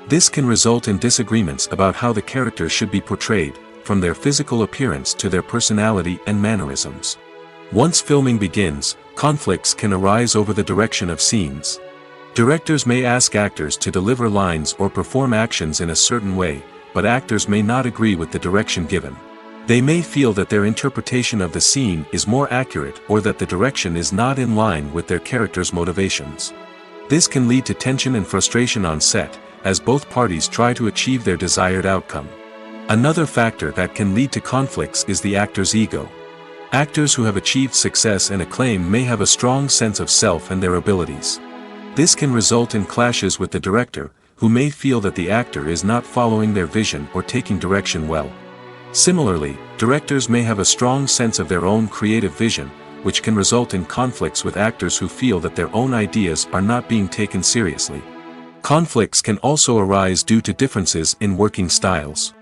This can result in disagreements about how the characters should be portrayed, from their physical appearance to their personality and mannerisms. Once filming begins, conflicts can arise over the direction of scenes. Directors may ask actors to deliver lines or perform actions in a certain way, but actors may not agree with the direction given. They may feel that their interpretation of the scene is more accurate or that the direction is not in line with their character's motivations. This can lead to tension and frustration on set, as both parties try to achieve their desired outcome. Another factor that can lead to conflicts is the actor's ego. Actors who have achieved success and acclaim may have a strong sense of self and their abilities. This can result in clashes with the director, who may feel that the actor is not following their vision or taking direction well. Similarly, directors may have a strong sense of their own creative vision, which can result in conflicts with actors who feel that their own ideas are not being taken seriously. Conflicts can also arise due to differences in working styles.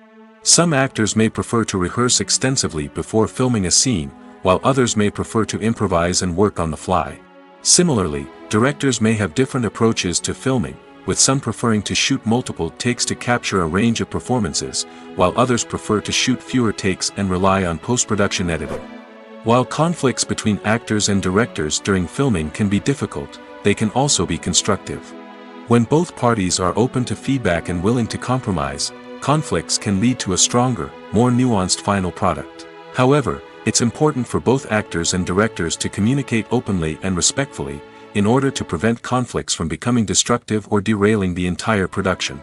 Some actors may prefer to rehearse extensively before filming a scene, while others may prefer to improvise and work on the fly. Similarly, directors may have different approaches to filming, with some preferring to shoot multiple takes to capture a range of performances, while others prefer to shoot fewer takes and rely on post-production editing. While conflicts between actors and directors during filming can be difficult, they can also be constructive. When both parties are open to feedback and willing to compromise, conflicts can lead to a stronger, more nuanced final product. However, it's important for both actors and directors to communicate openly and respectfully, in order to prevent conflicts from becoming destructive or derailing the entire production.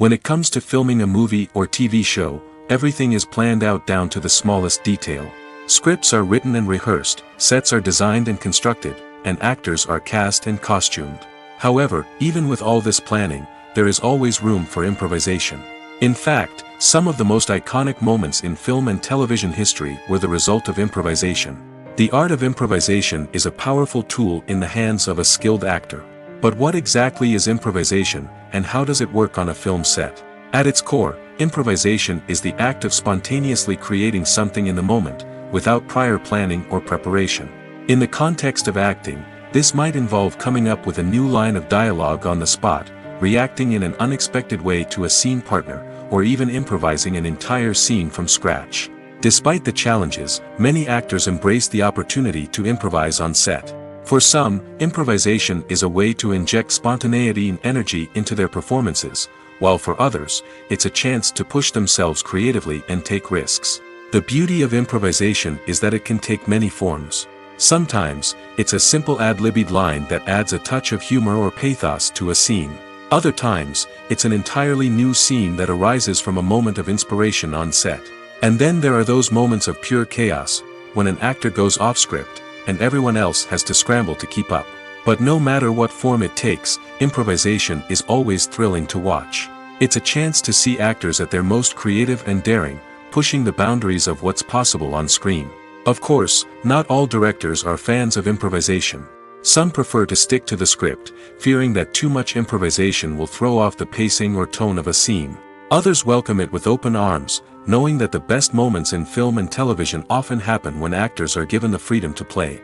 When it comes to filming a movie or TV show, everything is planned out down to the smallest detail. Scripts are written and rehearsed, sets are designed and constructed, and actors are cast and costumed. However, even with all this planning, there is always room for improvisation. In fact, some of the most iconic moments in film and television history were the result of improvisation. The art of improvisation is a powerful tool in the hands of a skilled actor. But what exactly is improvisation, and how does it work on a film set? At its core, improvisation is the act of spontaneously creating something in the moment, without prior planning or preparation. In the context of acting, this might involve coming up with a new line of dialogue on the spot, reacting in an unexpected way to a scene partner, or even improvising an entire scene from scratch. Despite the challenges, many actors embrace the opportunity to improvise on set. For some, improvisation is a way to inject spontaneity and energy into their performances, while for others, it's a chance to push themselves creatively and take risks. The beauty of improvisation is that it can take many forms. Sometimes, it's a simple ad-libbed line that adds a touch of humor or pathos to a scene. Other times, it's an entirely new scene that arises from a moment of inspiration on set. And then there are those moments of pure chaos, when an actor goes off script, and everyone else has to scramble to keep up. But no matter what form it takes, improvisation is always thrilling to watch. It's a chance to see actors at their most creative and daring, pushing the boundaries of what's possible on screen. Of course, not all directors are fans of improvisation. Some prefer to stick to the script, fearing that too much improvisation will throw off the pacing or tone of a scene. Others welcome it with open arms, knowing that the best moments in film and television often happen when actors are given the freedom to play.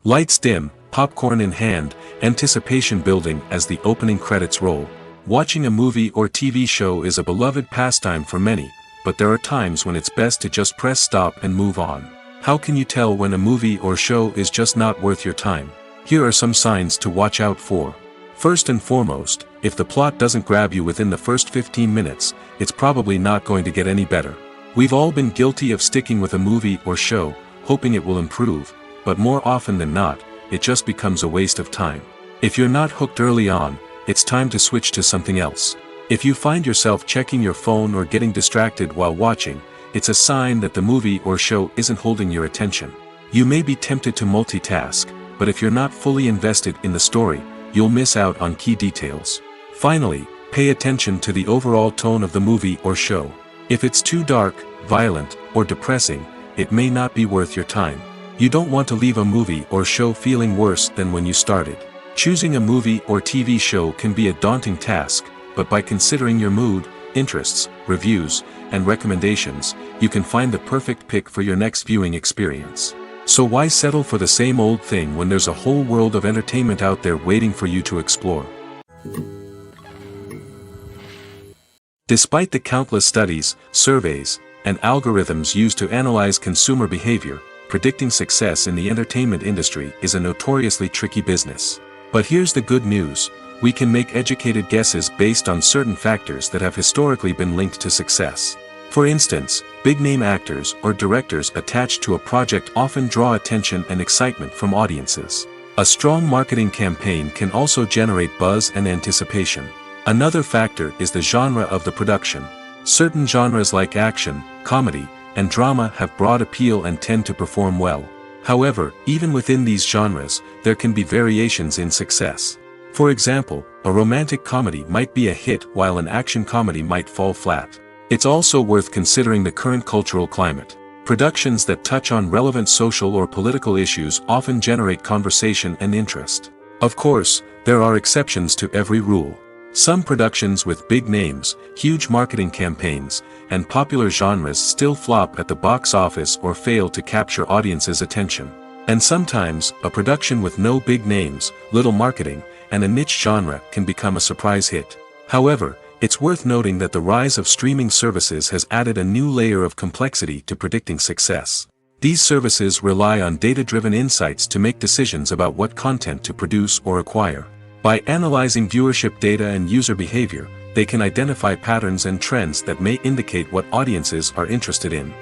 Lights dim, popcorn in hand, anticipation building as the opening credits roll. Watching a movie or TV show is a beloved pastime for many, but there are times when it's best to just press stop and move on. How can you tell when a movie or show is just not worth your time? Here are some signs to watch out for. First and foremost, if the plot doesn't grab you within the first 15 minutes, it's probably not going to get any better. We've all been guilty of sticking with a movie or show, hoping it will improve, but more often than not, it just becomes a waste of time. If you're not hooked early on, it's time to switch to something else. If you find yourself checking your phone or getting distracted while watching, it's a sign that the movie or show isn't holding your attention. You may be tempted to multitask, but if you're not fully invested in the story, you'll miss out on key details. Finally, pay attention to the overall tone of the movie or show. If it's too dark, violent, or depressing, it may not be worth your time. You don't want to leave a movie or show feeling worse than when you started. Choosing a movie or TV show can be a daunting task, but by considering your mood, interests, reviews, and recommendations, you can find the perfect pick for your next viewing experience. So why settle for the same old thing when there's a whole world of entertainment out there waiting for you to explore? Despite the countless studies, surveys, and algorithms used to analyze consumer behavior, predicting success in the entertainment industry is a notoriously tricky business. But here's the good news: we can make educated guesses based on certain factors that have historically been linked to success. For instance, big-name actors or directors attached to a project often draw attention and excitement from audiences. A strong marketing campaign can also generate buzz and anticipation. Another factor is the genre of the production. Certain genres like action, comedy, and drama have broad appeal and tend to perform well. However, even within these genres, there can be variations in success. For example, a romantic comedy might be a hit while an action comedy might fall flat. It's also worth considering the current cultural climate. Productions that touch on relevant social or political issues often generate conversation and interest. Of course, there are exceptions to every rule. Some productions with big names, huge marketing campaigns, and popular genres still flop at the box office or fail to capture audiences' attention. And sometimes, a production with no big names, little marketing, and a niche genre can become a surprise hit. However, it's worth noting that the rise of streaming services has added a new layer of complexity to predicting success. These services rely on data-driven insights to make decisions about what content to produce or acquire. By analyzing viewership data and user behavior, they can identify patterns and trends that may indicate what audiences are interested in.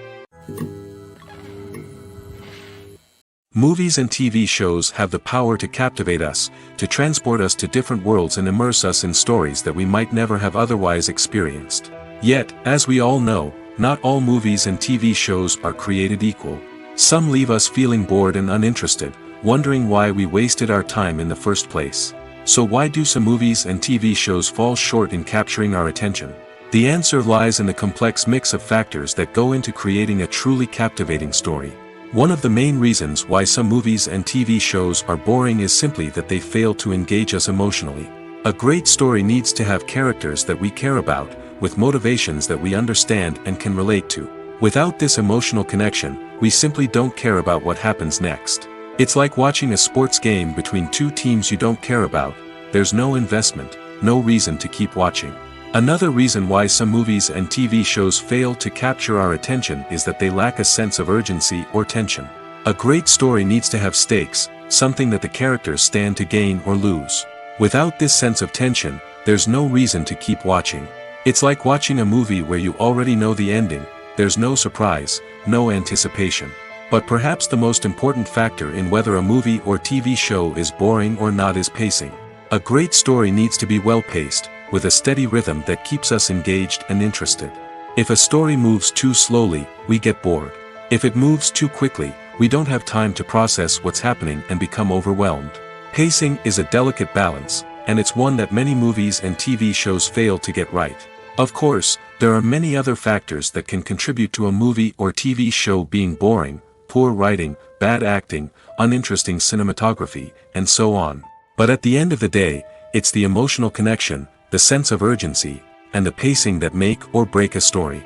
Movies and TV shows have the power to captivate us, to transport us to different worlds and immerse us in stories that we might never have otherwise experienced. Yet, as we all know, not all movies and TV shows are created equal. Some leave us feeling bored and uninterested, wondering why we wasted our time in the first place. So why do some movies and TV shows fall short in capturing our attention? The answer lies in the complex mix of factors that go into creating a truly captivating story. One of the main reasons why some movies and TV shows are boring is simply that they fail to engage us emotionally. A great story needs to have characters that we care about, with motivations that we understand and can relate to. Without this emotional connection, we simply don't care about what happens next. It's like watching a sports game between two teams you don't care about. There's no investment, no reason to keep watching. Another reason why some movies and TV shows fail to capture our attention is that they lack a sense of urgency or tension. A great story needs to have stakes, something that the characters stand to gain or lose. Without this sense of tension, there's no reason to keep watching. It's like watching a movie where you already know the ending. There's no surprise, no anticipation. But perhaps the most important factor in whether a movie or TV show is boring or not is pacing. A great story needs to be well-paced, with a steady rhythm that keeps us engaged and interested. If a story moves too slowly, we get bored. If it moves too quickly, we don't have time to process what's happening and become overwhelmed. Pacing is a delicate balance, and it's one that many movies and TV shows fail to get right. Of course, there are many other factors that can contribute to a movie or TV show being boring: poor writing, bad acting, uninteresting cinematography, and so on. But at the end of the day, it's the emotional connection, the sense of urgency, and the pacing that make or break a story.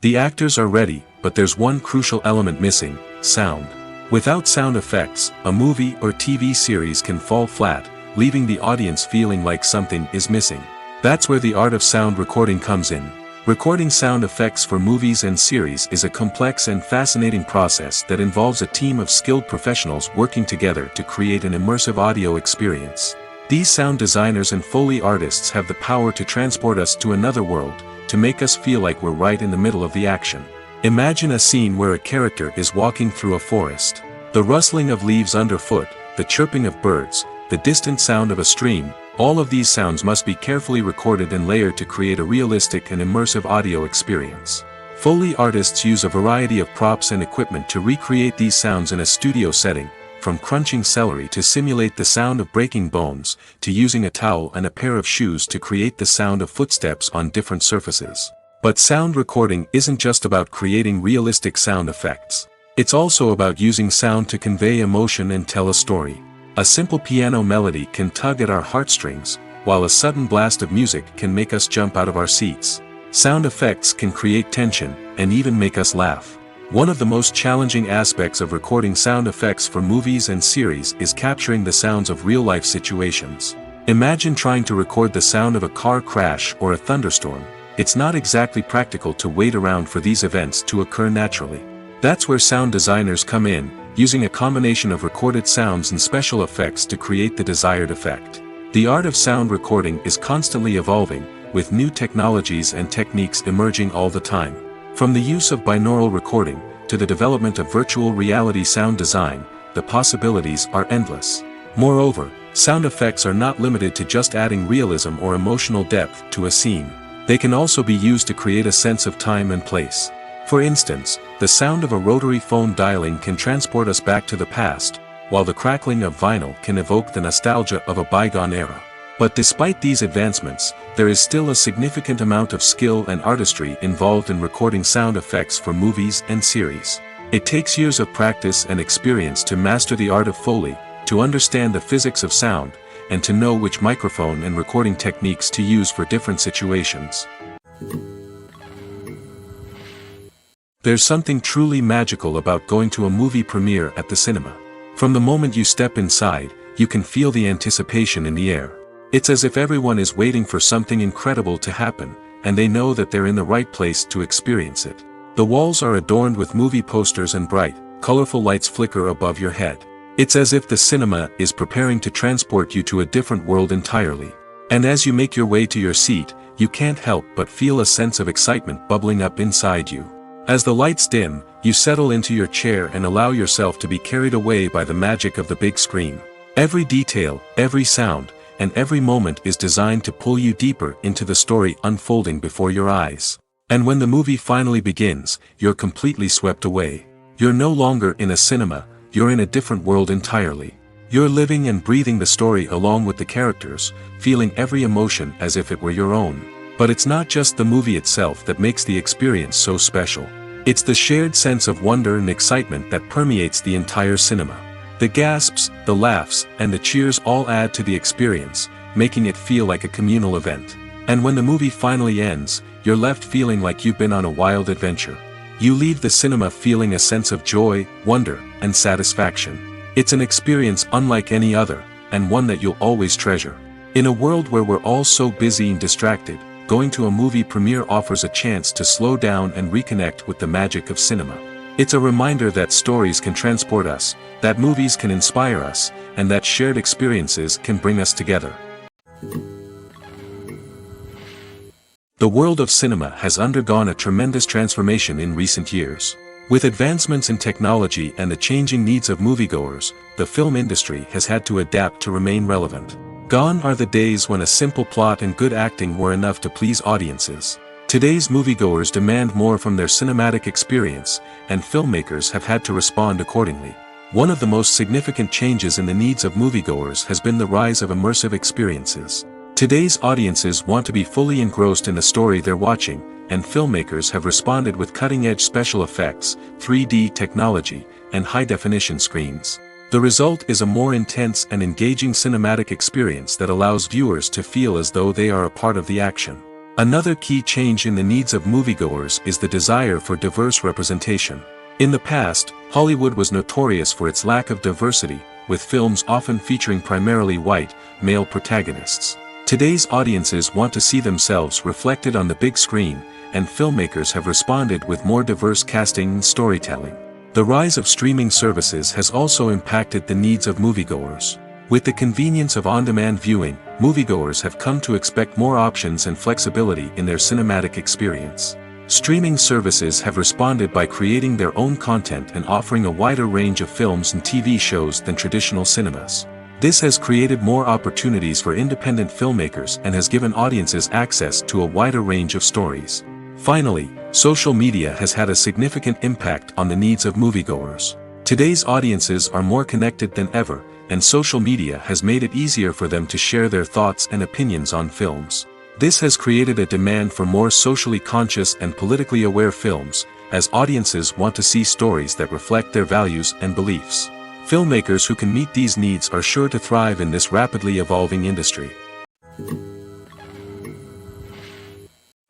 The actors are ready, but there's one crucial element missing: sound. Without sound effects, a movie or TV series can fall flat, leaving the audience feeling like something is missing. That's where the art of sound recording comes in. Recording sound effects for movies and series is a complex and fascinating process that involves a team of skilled professionals working together to create an immersive audio experience. These sound designers and Foley artists have the power to transport us to another world, to make us feel like we're right in the middle of the action. Imagine a scene where a character is walking through a forest. The rustling of leaves underfoot, the chirping of birds, the distant sound of a stream, all of these sounds must be carefully recorded and layered to create a realistic and immersive audio experience. Foley artists use a variety of props and equipment to recreate these sounds in a studio setting, from crunching celery to simulate the sound of breaking bones, to using a towel and a pair of shoes to create the sound of footsteps on different surfaces. But sound recording isn't just about creating realistic sound effects. It's also about using sound to convey emotion and tell a story. A simple piano melody can tug at our heartstrings, while a sudden blast of music can make us jump out of our seats. Sound effects can create tension, and even make us laugh. One of the most challenging aspects of recording sound effects for movies and series is capturing the sounds of real-life situations. Imagine trying to record the sound of a car crash or a thunderstorm. It's not exactly practical to wait around for these events to occur naturally. That's where sound designers come in, using a combination of recorded sounds and special effects to create the desired effect. The art of sound recording is constantly evolving, with new technologies and techniques emerging all the time. From the use of binaural recording, to the development of virtual reality sound design, the possibilities are endless. Moreover, sound effects are not limited to just adding realism or emotional depth to a scene. They can also be used to create a sense of time and place. For instance, the sound of a rotary phone dialing can transport us back to the past, while the crackling of vinyl can evoke the nostalgia of a bygone era. But despite these advancements, there is still a significant amount of skill and artistry involved in recording sound effects for movies and series. It takes years of practice and experience to master the art of Foley, to understand the physics of sound, and to know which microphone and recording techniques to use for different situations. There's something truly magical about going to a movie premiere at the cinema. From the moment you step inside, you can feel the anticipation in the air. It's as if everyone is waiting for something incredible to happen, and they know that they're in the right place to experience it. The walls are adorned with movie posters and bright, colorful lights flicker above your head. It's as if the cinema is preparing to transport you to a different world entirely. And as you make your way to your seat, you can't help but feel a sense of excitement bubbling up inside you. As the lights dim, you settle into your chair and allow yourself to be carried away by the magic of the big screen. Every detail, every sound, and every moment is designed to pull you deeper into the story unfolding before your eyes. And when the movie finally begins, you're completely swept away. You're no longer in a cinema, you're in a different world entirely. You're living and breathing the story along with the characters, feeling every emotion as if it were your own. But it's not just the movie itself that makes the experience so special. It's the shared sense of wonder and excitement that permeates the entire cinema. The gasps, the laughs, and the cheers all add to the experience, making it feel like a communal event. And when the movie finally ends, you're left feeling like you've been on a wild adventure. You leave the cinema feeling a sense of joy, wonder, and satisfaction. It's an experience unlike any other, and one that you'll always treasure. In a world where we're all so busy and distracted, going to a movie premiere offers a chance to slow down and reconnect with the magic of cinema. It's a reminder that stories can transport us, that movies can inspire us, and that shared experiences can bring us together. The world of cinema has undergone a tremendous transformation in recent years. With advancements in technology and the changing needs of moviegoers, the film industry has had to adapt to remain relevant. Gone are the days when a simple plot and good acting were enough to please audiences. Today's moviegoers demand more from their cinematic experience, and filmmakers have had to respond accordingly. One of the most significant changes in the needs of moviegoers has been the rise of immersive experiences. Today's audiences want to be fully engrossed in the story they're watching, and filmmakers have responded with cutting-edge special effects, 3D technology, and high-definition screens. The result is a more intense and engaging cinematic experience that allows viewers to feel as though they are a part of the action. Another key change in the needs of moviegoers is the desire for diverse representation. In the past, Hollywood was notorious for its lack of diversity, with films often featuring primarily white, male protagonists. Today's audiences want to see themselves reflected on the big screen, and filmmakers have responded with more diverse casting and storytelling. The rise of streaming services has also impacted the needs of moviegoers. With the convenience of on-demand viewing, moviegoers have come to expect more options and flexibility in their cinematic experience. Streaming services have responded by creating their own content and offering a wider range of films and TV shows than traditional cinemas. This has created more opportunities for independent filmmakers and has given audiences access to a wider range of stories. Finally, social media has had a significant impact on the needs of moviegoers. Today's audiences are more connected than ever, and social media has made it easier for them to share their thoughts and opinions on films. This has created a demand for more socially conscious and politically aware films, as audiences want to see stories that reflect their values and beliefs. Filmmakers who can meet these needs are sure to thrive in this rapidly evolving industry.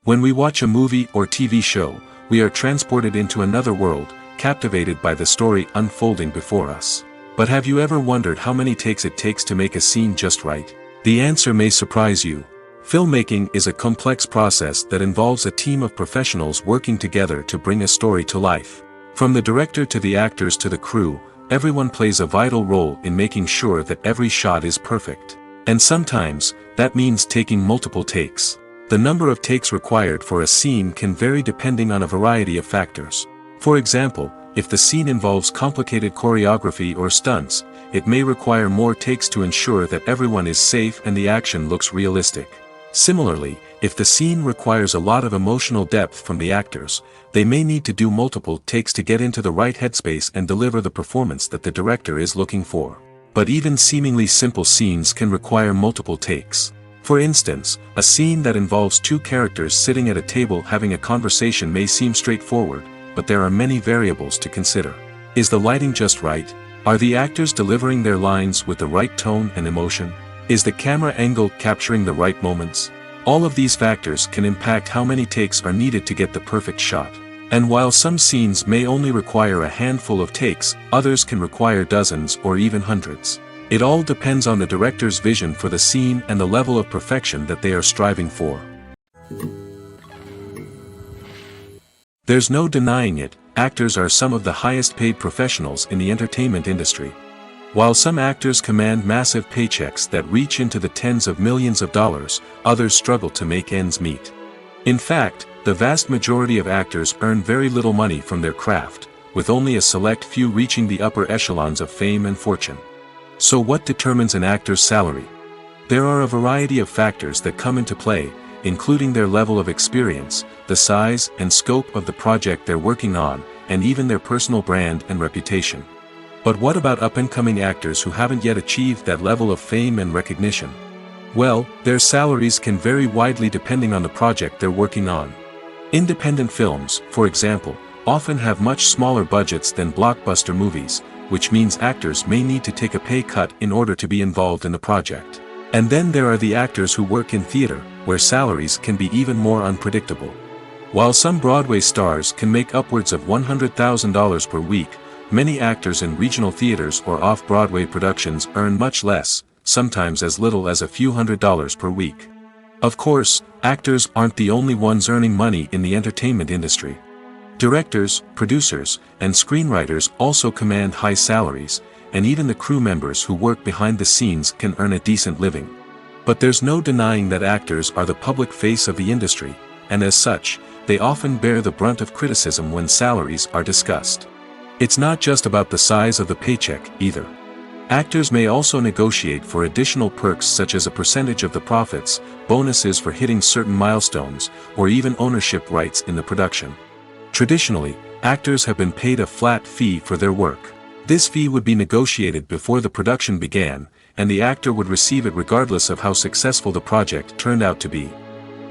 When we watch a movie or TV show, we are transported into another world, captivated by the story unfolding before us. But have you ever wondered how many takes it takes to make a scene just right? The answer may surprise you. Filmmaking is a complex process that involves a team of professionals working together to bring a story to life. From the director to the actors to the crew, everyone plays a vital role in making sure that every shot is perfect. And sometimes, that means taking multiple takes. The number of takes required for a scene can vary depending on a variety of factors. For example, if the scene involves complicated choreography or stunts, it may require more takes to ensure that everyone is safe and the action looks realistic. Similarly, if the scene requires a lot of emotional depth from the actors, they may need to do multiple takes to get into the right headspace and deliver the performance that the director is looking for. But even seemingly simple scenes can require multiple takes. For instance, a scene that involves two characters sitting at a table having a conversation may seem straightforward, but there are many variables to consider. Is the lighting just right? Are the actors delivering their lines with the right tone and emotion? Is the camera angle capturing the right moments? All of these factors can impact how many takes are needed to get the perfect shot. And while some scenes may only require a handful of takes, others can require dozens or even hundreds. It all depends on the director's vision for the scene and the level of perfection that they are striving for. There's no denying it, actors are some of the highest paid professionals in the entertainment industry. While some actors command massive paychecks that reach into the tens of millions of dollars, others struggle to make ends meet. In fact, The vast majority of actors earn very little money from their craft, with only a select few reaching the upper echelons of fame and fortune. So what determines an actor's salary? There are a variety of factors that come into play, including their level of experience, the size and scope of the project they're working on, and even their personal brand and reputation. But what about up-and-coming actors who haven't yet achieved that level of fame and recognition? Well, their salaries can vary widely depending on the project they're working on. Independent films, for example, often have much smaller budgets than blockbuster movies, which means actors may need to take a pay cut in order to be involved in the project. And then there are the actors who work in theater, where salaries can be even more unpredictable. While some Broadway stars can make upwards of $100,000 per week, many actors in regional theaters or off-Broadway productions earn much less, sometimes as little as a few $100s per week. Of course, actors aren't the only ones earning money in the entertainment industry. Directors, producers, and screenwriters also command high salaries, and even the crew members who work behind the scenes can earn a decent living. But there's no denying that actors are the public face of the industry, and as such, they often bear the brunt of criticism when salaries are discussed. It's not just about the size of the paycheck, either. Actors may also negotiate for additional perks such as a percentage of the profits, bonuses for hitting certain milestones, or even ownership rights in the production. Traditionally, actors have been paid a flat fee for their work. This fee would be negotiated before the production began, and the actor would receive it regardless of how successful the project turned out to be.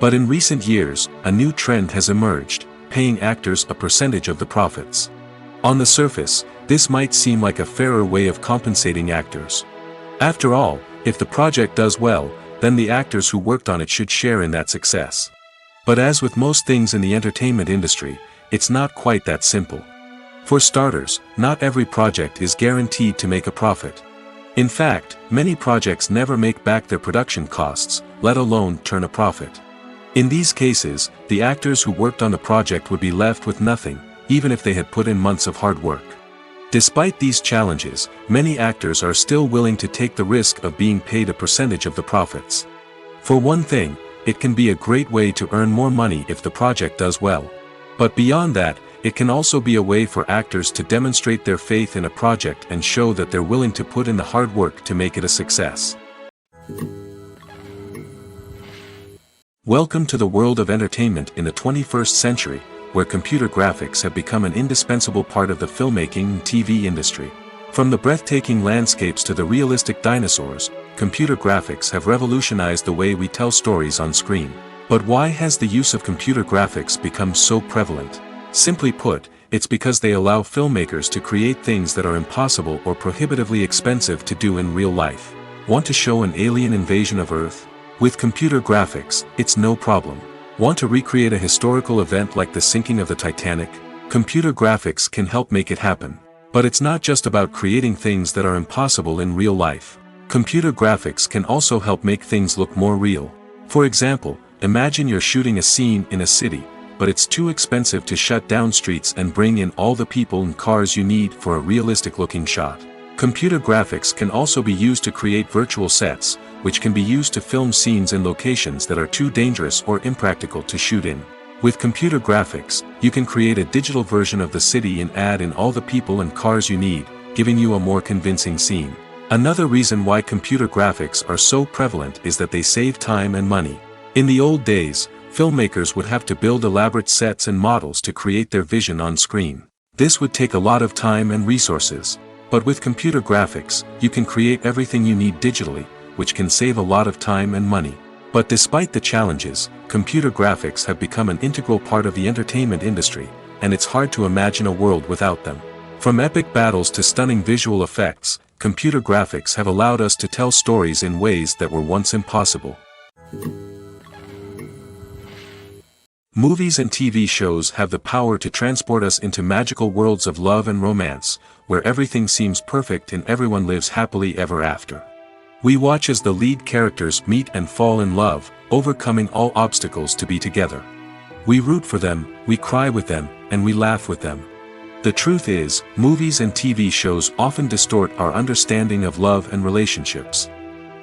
But in recent years, a new trend has emerged, paying actors a percentage of the profits. On the surface, this might seem like a fairer way of compensating actors. After all, if the project does well, then the actors who worked on it should share in that success. But as with most things in the entertainment industry, it's not quite that simple. For starters, not every project is guaranteed to make a profit. In fact, many projects never make back their production costs, let alone turn a profit. In these cases, the actors who worked on the project would be left with nothing, even if they had put in months of hard work. Despite these challenges, many actors are still willing to take the risk of being paid a percentage of the profits. For one thing, it can be a great way to earn more money if the project does well. But beyond that, it can also be a way for actors to demonstrate their faith in a project and show that they're willing to put in the hard work to make it a success. Welcome to the world of entertainment in the 21st century, where computer graphics have become an indispensable part of the filmmaking and TV industry. From the breathtaking landscapes to the realistic dinosaurs, computer graphics have revolutionized the way we tell stories on screen. But why has the use of computer graphics become so prevalent? Simply put, it's because they allow filmmakers to create things that are impossible or prohibitively expensive to do in real life. Want to show an alien invasion of Earth? With computer graphics, it's no problem. Want to recreate a historical event like the sinking of the Titanic? Computer graphics can help make it happen. But it's not just about creating things that are impossible in real life. Computer graphics can also help make things look more real. For example, imagine you're shooting a scene in a city, but it's too expensive to shut down streets and bring in all the people and cars you need for a realistic-looking shot. Computer graphics can also be used to create virtual sets, which can be used to film scenes in locations that are too dangerous or impractical to shoot in. With computer graphics, you can create a digital version of the city and add in all the people and cars you need, giving you a more convincing scene. Another reason why computer graphics are so prevalent is that they save time and money. In the old days, filmmakers would have to build elaborate sets and models to create their vision on screen. This would take a lot of time and resources. But with computer graphics, you can create everything you need digitally, which can save a lot of time and money. But despite the challenges, computer graphics have become an integral part of the entertainment industry, and it's hard to imagine a world without them. From epic battles to stunning visual effects, computer graphics have allowed us to tell stories in ways that were once impossible. Movies and TV shows have the power to transport us into magical worlds of love and romance, where everything seems perfect and everyone lives happily ever after. We watch as the lead characters meet and fall in love, overcoming all obstacles to be together. We root for them, we cry with them, and we laugh with them. The truth is, movies and TV shows often distort our understanding of love and relationships.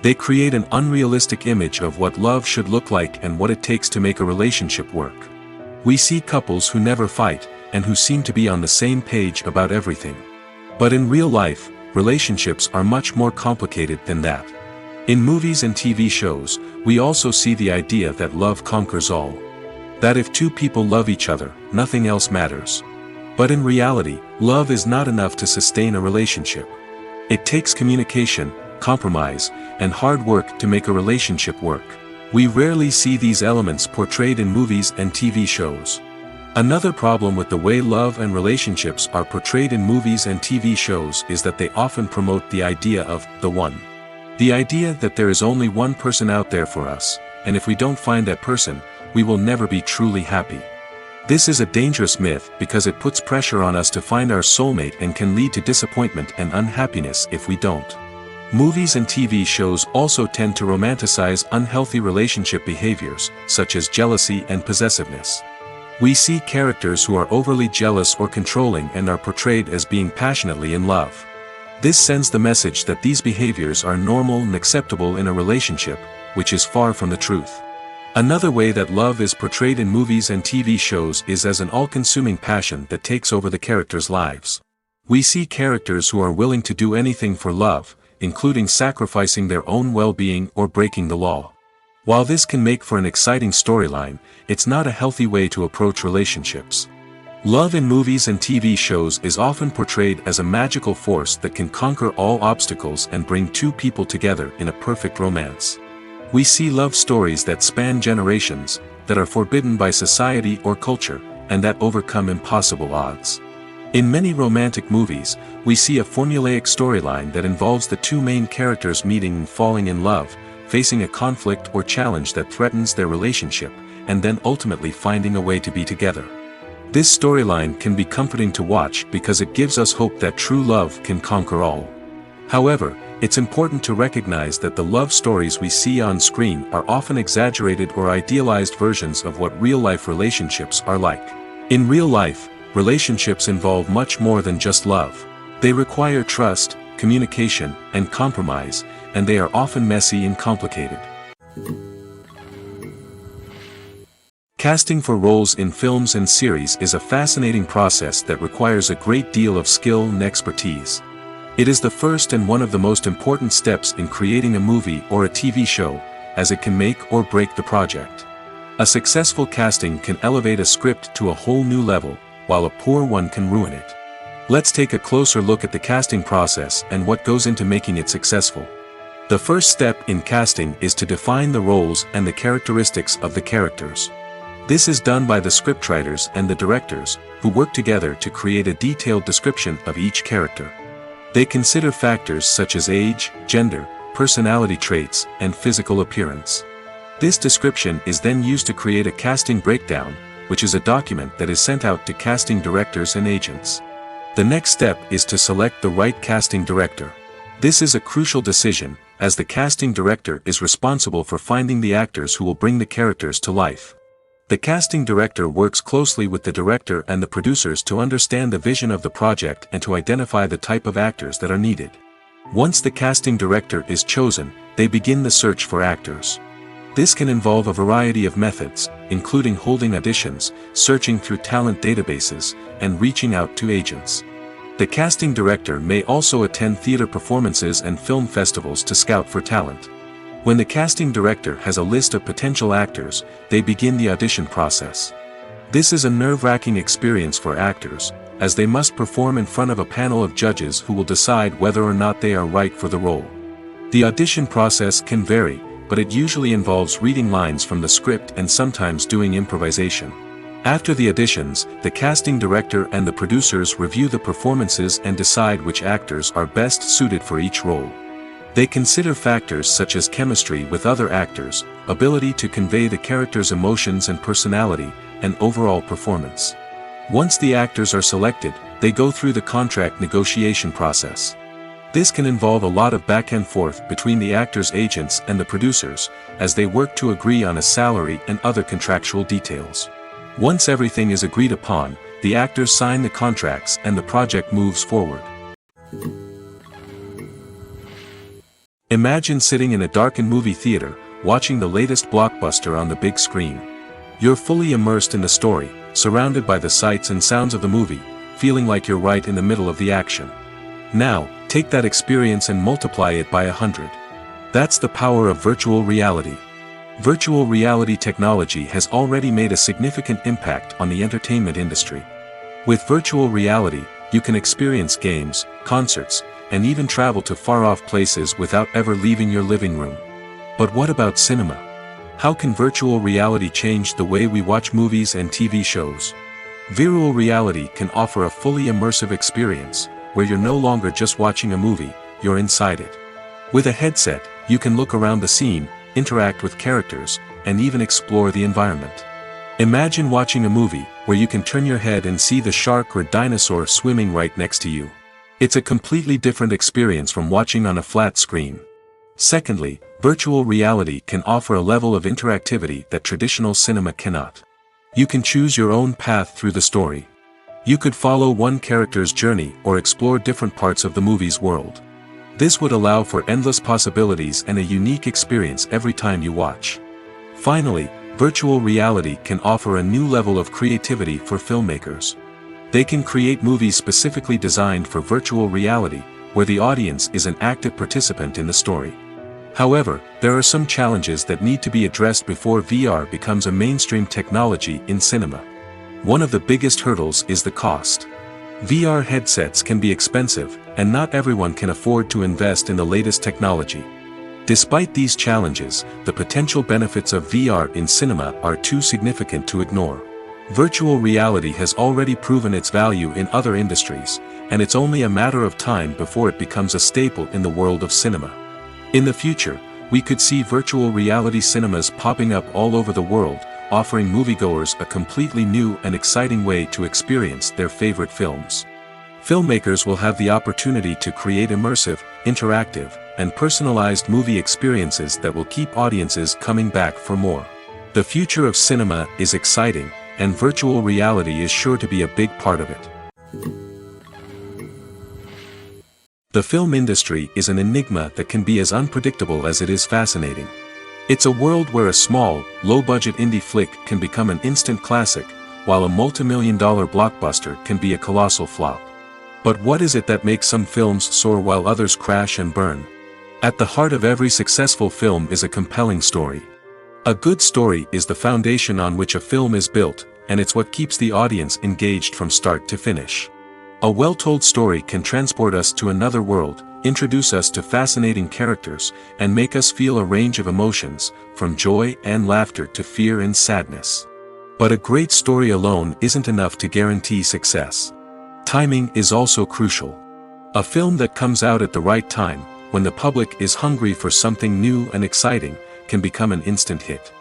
They create an unrealistic image of what love should look like and what it takes to make a relationship work. We see couples who never fight, and who seem to be on the same page about everything. But in real life, relationships are much more complicated than that. In movies and TV shows, we also see the idea that love conquers all. That if two people love each other, nothing else matters. But in reality, love is not enough to sustain a relationship. It takes communication, compromise, and hard work to make a relationship work. We rarely see these elements portrayed in movies and TV shows. Another problem with the way love and relationships are portrayed in movies and TV shows is that they often promote the idea of the one. The idea that there is only one person out there for us, and if we don't find that person, we will never be truly happy. This is a dangerous myth because it puts pressure on us to find our soulmate and can lead to disappointment and unhappiness if we don't. Movies and TV shows also tend to romanticize unhealthy relationship behaviors, such as jealousy and possessiveness. We see characters who are overly jealous or controlling and are portrayed as being passionately in love. This sends the message that these behaviors are normal and acceptable in a relationship, which is far from the truth. Another way that love is portrayed in movies and TV shows is as an all-consuming passion that takes over the characters' lives. We see characters who are willing to do anything for love, including sacrificing their own well-being or breaking the law. While this can make for an exciting storyline, it's not a healthy way to approach relationships. Love in movies and TV shows is often portrayed as a magical force that can conquer all obstacles and bring two people together in a perfect romance. We see love stories that span generations, that are forbidden by society or culture, and that overcome impossible odds. In many romantic movies, we see a formulaic storyline that involves the two main characters meeting and falling in love, facing a conflict or challenge that threatens their relationship, and then ultimately finding a way to be together. This storyline can be comforting to watch because it gives us hope that true love can conquer all. However, it's important to recognize that the love stories we see on screen are often exaggerated or idealized versions of what real-life relationships are like. In real life, relationships involve much more than just love. They require trust, communication, and compromise, and they are often messy and complicated. Casting for roles in films and series is a fascinating process that requires a great deal of skill and expertise. It is the first and one of the most important steps in creating a movie or a TV show, as it can make or break the project. A successful casting can elevate a script to a whole new level, while a poor one can ruin it. Let's take a closer look at the casting process and what goes into making it successful. The first step in casting is to define the roles and the characteristics of the characters. This is done by the scriptwriters and the directors, who work together to create a detailed description of each character. They consider factors such as age, gender, personality traits, and physical appearance. This description is then used to create a casting breakdown, which is a document that is sent out to casting directors and agents. The next step is to select the right casting director. This is a crucial decision, as the casting director is responsible for finding the actors who will bring the characters to life. The casting director works closely with the director and the producers to understand the vision of the project and to identify the type of actors that are needed. Once the casting director is chosen, they begin the search for actors. This can involve a variety of methods, including holding auditions, searching through talent databases, and reaching out to agents. The casting director may also attend theater performances and film festivals to scout for talent. When the casting director has a list of potential actors, they begin the audition process. This is a nerve-wracking experience for actors, as they must perform in front of a panel of judges who will decide whether or not they are right for the role. The audition process can vary, but it usually involves reading lines from the script and sometimes doing improvisation. After the auditions, the casting director and the producers review the performances and decide which actors are best suited for each role. They consider factors such as chemistry with other actors, ability to convey the character's emotions and personality, and overall performance. Once the actors are selected, they go through the contract negotiation process. This can involve a lot of back and forth between the actors' agents and the producers, as they work to agree on a salary and other contractual details. Once everything is agreed upon, the actors sign the contracts and the project moves forward. Imagine sitting in a darkened movie theater, watching the latest blockbuster on the big screen. You're fully immersed in the story, surrounded by the sights and sounds of the movie, feeling like you're right in the middle of the action. Now, take that experience and multiply it by 100. That's the power of virtual reality. Virtual reality technology has already made a significant impact on the entertainment industry. With virtual reality, you can experience games, concerts, and even travel to far-off places without ever leaving your living room. But what about cinema? How can virtual reality change the way we watch movies and TV shows? Virtual reality can offer a fully immersive experience, where you're no longer just watching a movie, you're inside it. With a headset, you can look around the scene, interact with characters, and even explore the environment. Imagine watching a movie where you can turn your head and see the shark or dinosaur swimming right next to you. It's a completely different experience from watching on a flat screen. Secondly, virtual reality can offer a level of interactivity that traditional cinema cannot. You can choose your own path through the story. You could follow one character's journey or explore different parts of the movie's world. This would allow for endless possibilities and a unique experience every time you watch. Finally, virtual reality can offer a new level of creativity for filmmakers. They can create movies specifically designed for virtual reality, where the audience is an active participant in the story. However, there are some challenges that need to be addressed before VR becomes a mainstream technology in cinema. One of the biggest hurdles is the cost. VR headsets can be expensive, and not everyone can afford to invest in the latest technology. Despite these challenges, the potential benefits of VR in cinema are too significant to ignore. Virtual reality has already proven its value in other industries, and it's only a matter of time before it becomes a staple in the world of cinema. In the future, we could see virtual reality cinemas popping up all over the world, offering moviegoers a completely new and exciting way to experience their favorite films. Filmmakers will have the opportunity to create immersive, interactive, and personalized movie experiences that will keep audiences coming back for more. The future of cinema is exciting, and virtual reality is sure to be a big part of it. The film industry is an enigma that can be as unpredictable as it is fascinating. It's a world where a small, low-budget indie flick can become an instant classic, while a multi-million-dollar blockbuster can be a colossal flop. But what is it that makes some films soar while others crash and burn? At the heart of every successful film is a compelling story. A good story is the foundation on which a film is built, and it's what keeps the audience engaged from start to finish. A well-told story can transport us to another world, introduce us to fascinating characters, and make us feel a range of emotions, from joy and laughter to fear and sadness. But a great story alone isn't enough to guarantee success. Timing is also crucial. A film that comes out at the right time, when the public is hungry for something new and exciting, can become an instant hit.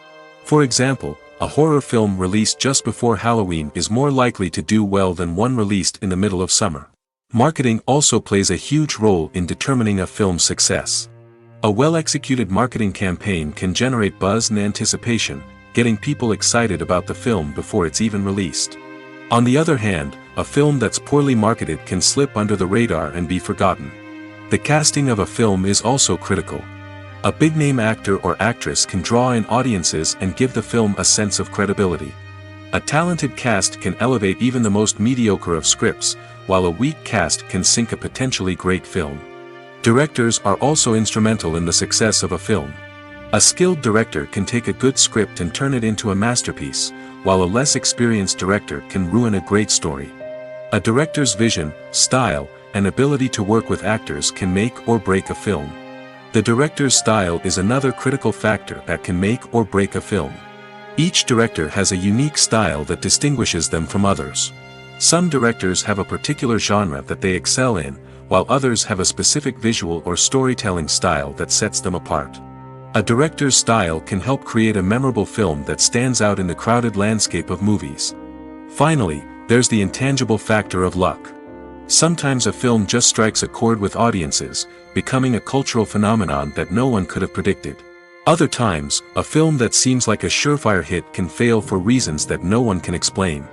For example, a horror film released just before Halloween is more likely to do well than one released in the middle of summer. Marketing also plays a huge role in determining a film's success. A well-executed marketing campaign can generate buzz and anticipation, getting people excited about the film before it's even released. On the other hand, a film that's poorly marketed can slip under the radar and be forgotten. The casting of a film is also critical. A big-name actor or actress can draw in audiences and give the film a sense of credibility. A talented cast can elevate even the most mediocre of scripts, while a weak cast can sink a potentially great film. Directors are also instrumental in the success of a film. A skilled director can take a good script and turn it into a masterpiece, while a less experienced director can ruin a great story. A director's vision, style, and ability to work with actors can make or break a film. The director's style is another critical factor that can make or break a film. Each director has a unique style that distinguishes them from others. Some directors have a particular genre that they excel in, while others have a specific visual or storytelling style that sets them apart. A director's style can help create a memorable film that stands out in the crowded landscape of movies. Finally, there's the intangible factor of luck. Sometimes a film just strikes a chord with audiences, becoming a cultural phenomenon that no one could have predicted. Other times, a film that seems like a surefire hit can fail for reasons that no one can explain.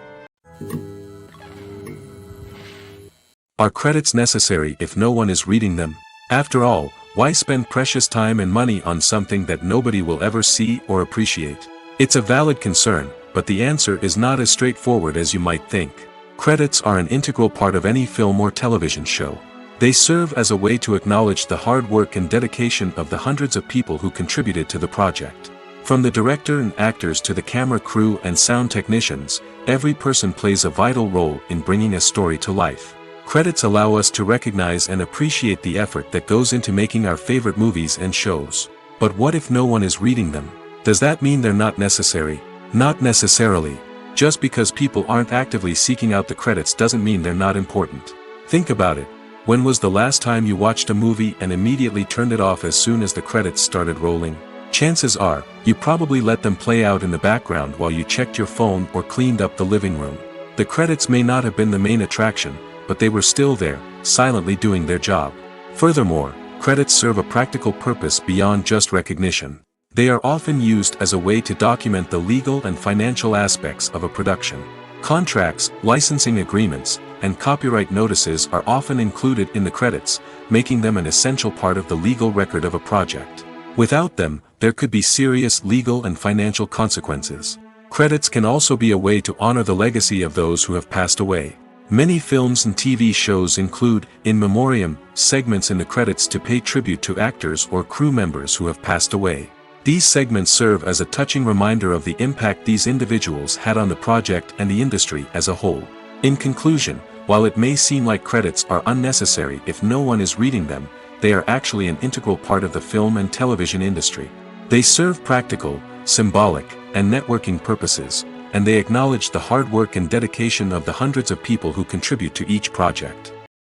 Are credits necessary if no one is reading them? After all, why spend precious time and money on something that nobody will ever see or appreciate? It's a valid concern, but the answer is not as straightforward as you might think. Credits are an integral part of any film or television show. They serve as a way to acknowledge the hard work and dedication of the hundreds of people who contributed to the project. From the director and actors to the camera crew and sound technicians, every person plays a vital role in bringing a story to life. Credits allow us to recognize and appreciate the effort that goes into making our favorite movies and shows. But what if no one is reading them? Does that mean they're not necessary? Not necessarily. Just because people aren't actively seeking out the credits doesn't mean they're not important. Think about it. When was the last time you watched a movie and immediately turned it off as soon as the credits started rolling? Chances are, you probably let them play out in the background while you checked your phone or cleaned up the living room. The credits may not have been the main attraction, but they were still there, silently doing their job. Furthermore, credits serve a practical purpose beyond just recognition. They are often used as a way to document the legal and financial aspects of a production. Contracts, licensing agreements, and copyright notices are often included in the credits, making them an essential part of the legal record of a project. Without them, there could be serious legal and financial consequences. Credits can also be a way to honor the legacy of those who have passed away. Many films and TV shows include, in memoriam, segments in the credits to pay tribute to actors or crew members who have passed away. These segments serve as a touching reminder of the impact these individuals had on the project and the industry as a whole. In conclusion, while it may seem like credits are unnecessary if no one is reading them, they are actually an integral part of the film and television industry. They serve practical, symbolic, and networking purposes, and they acknowledge the hard work and dedication of the hundreds of people who contribute to each project.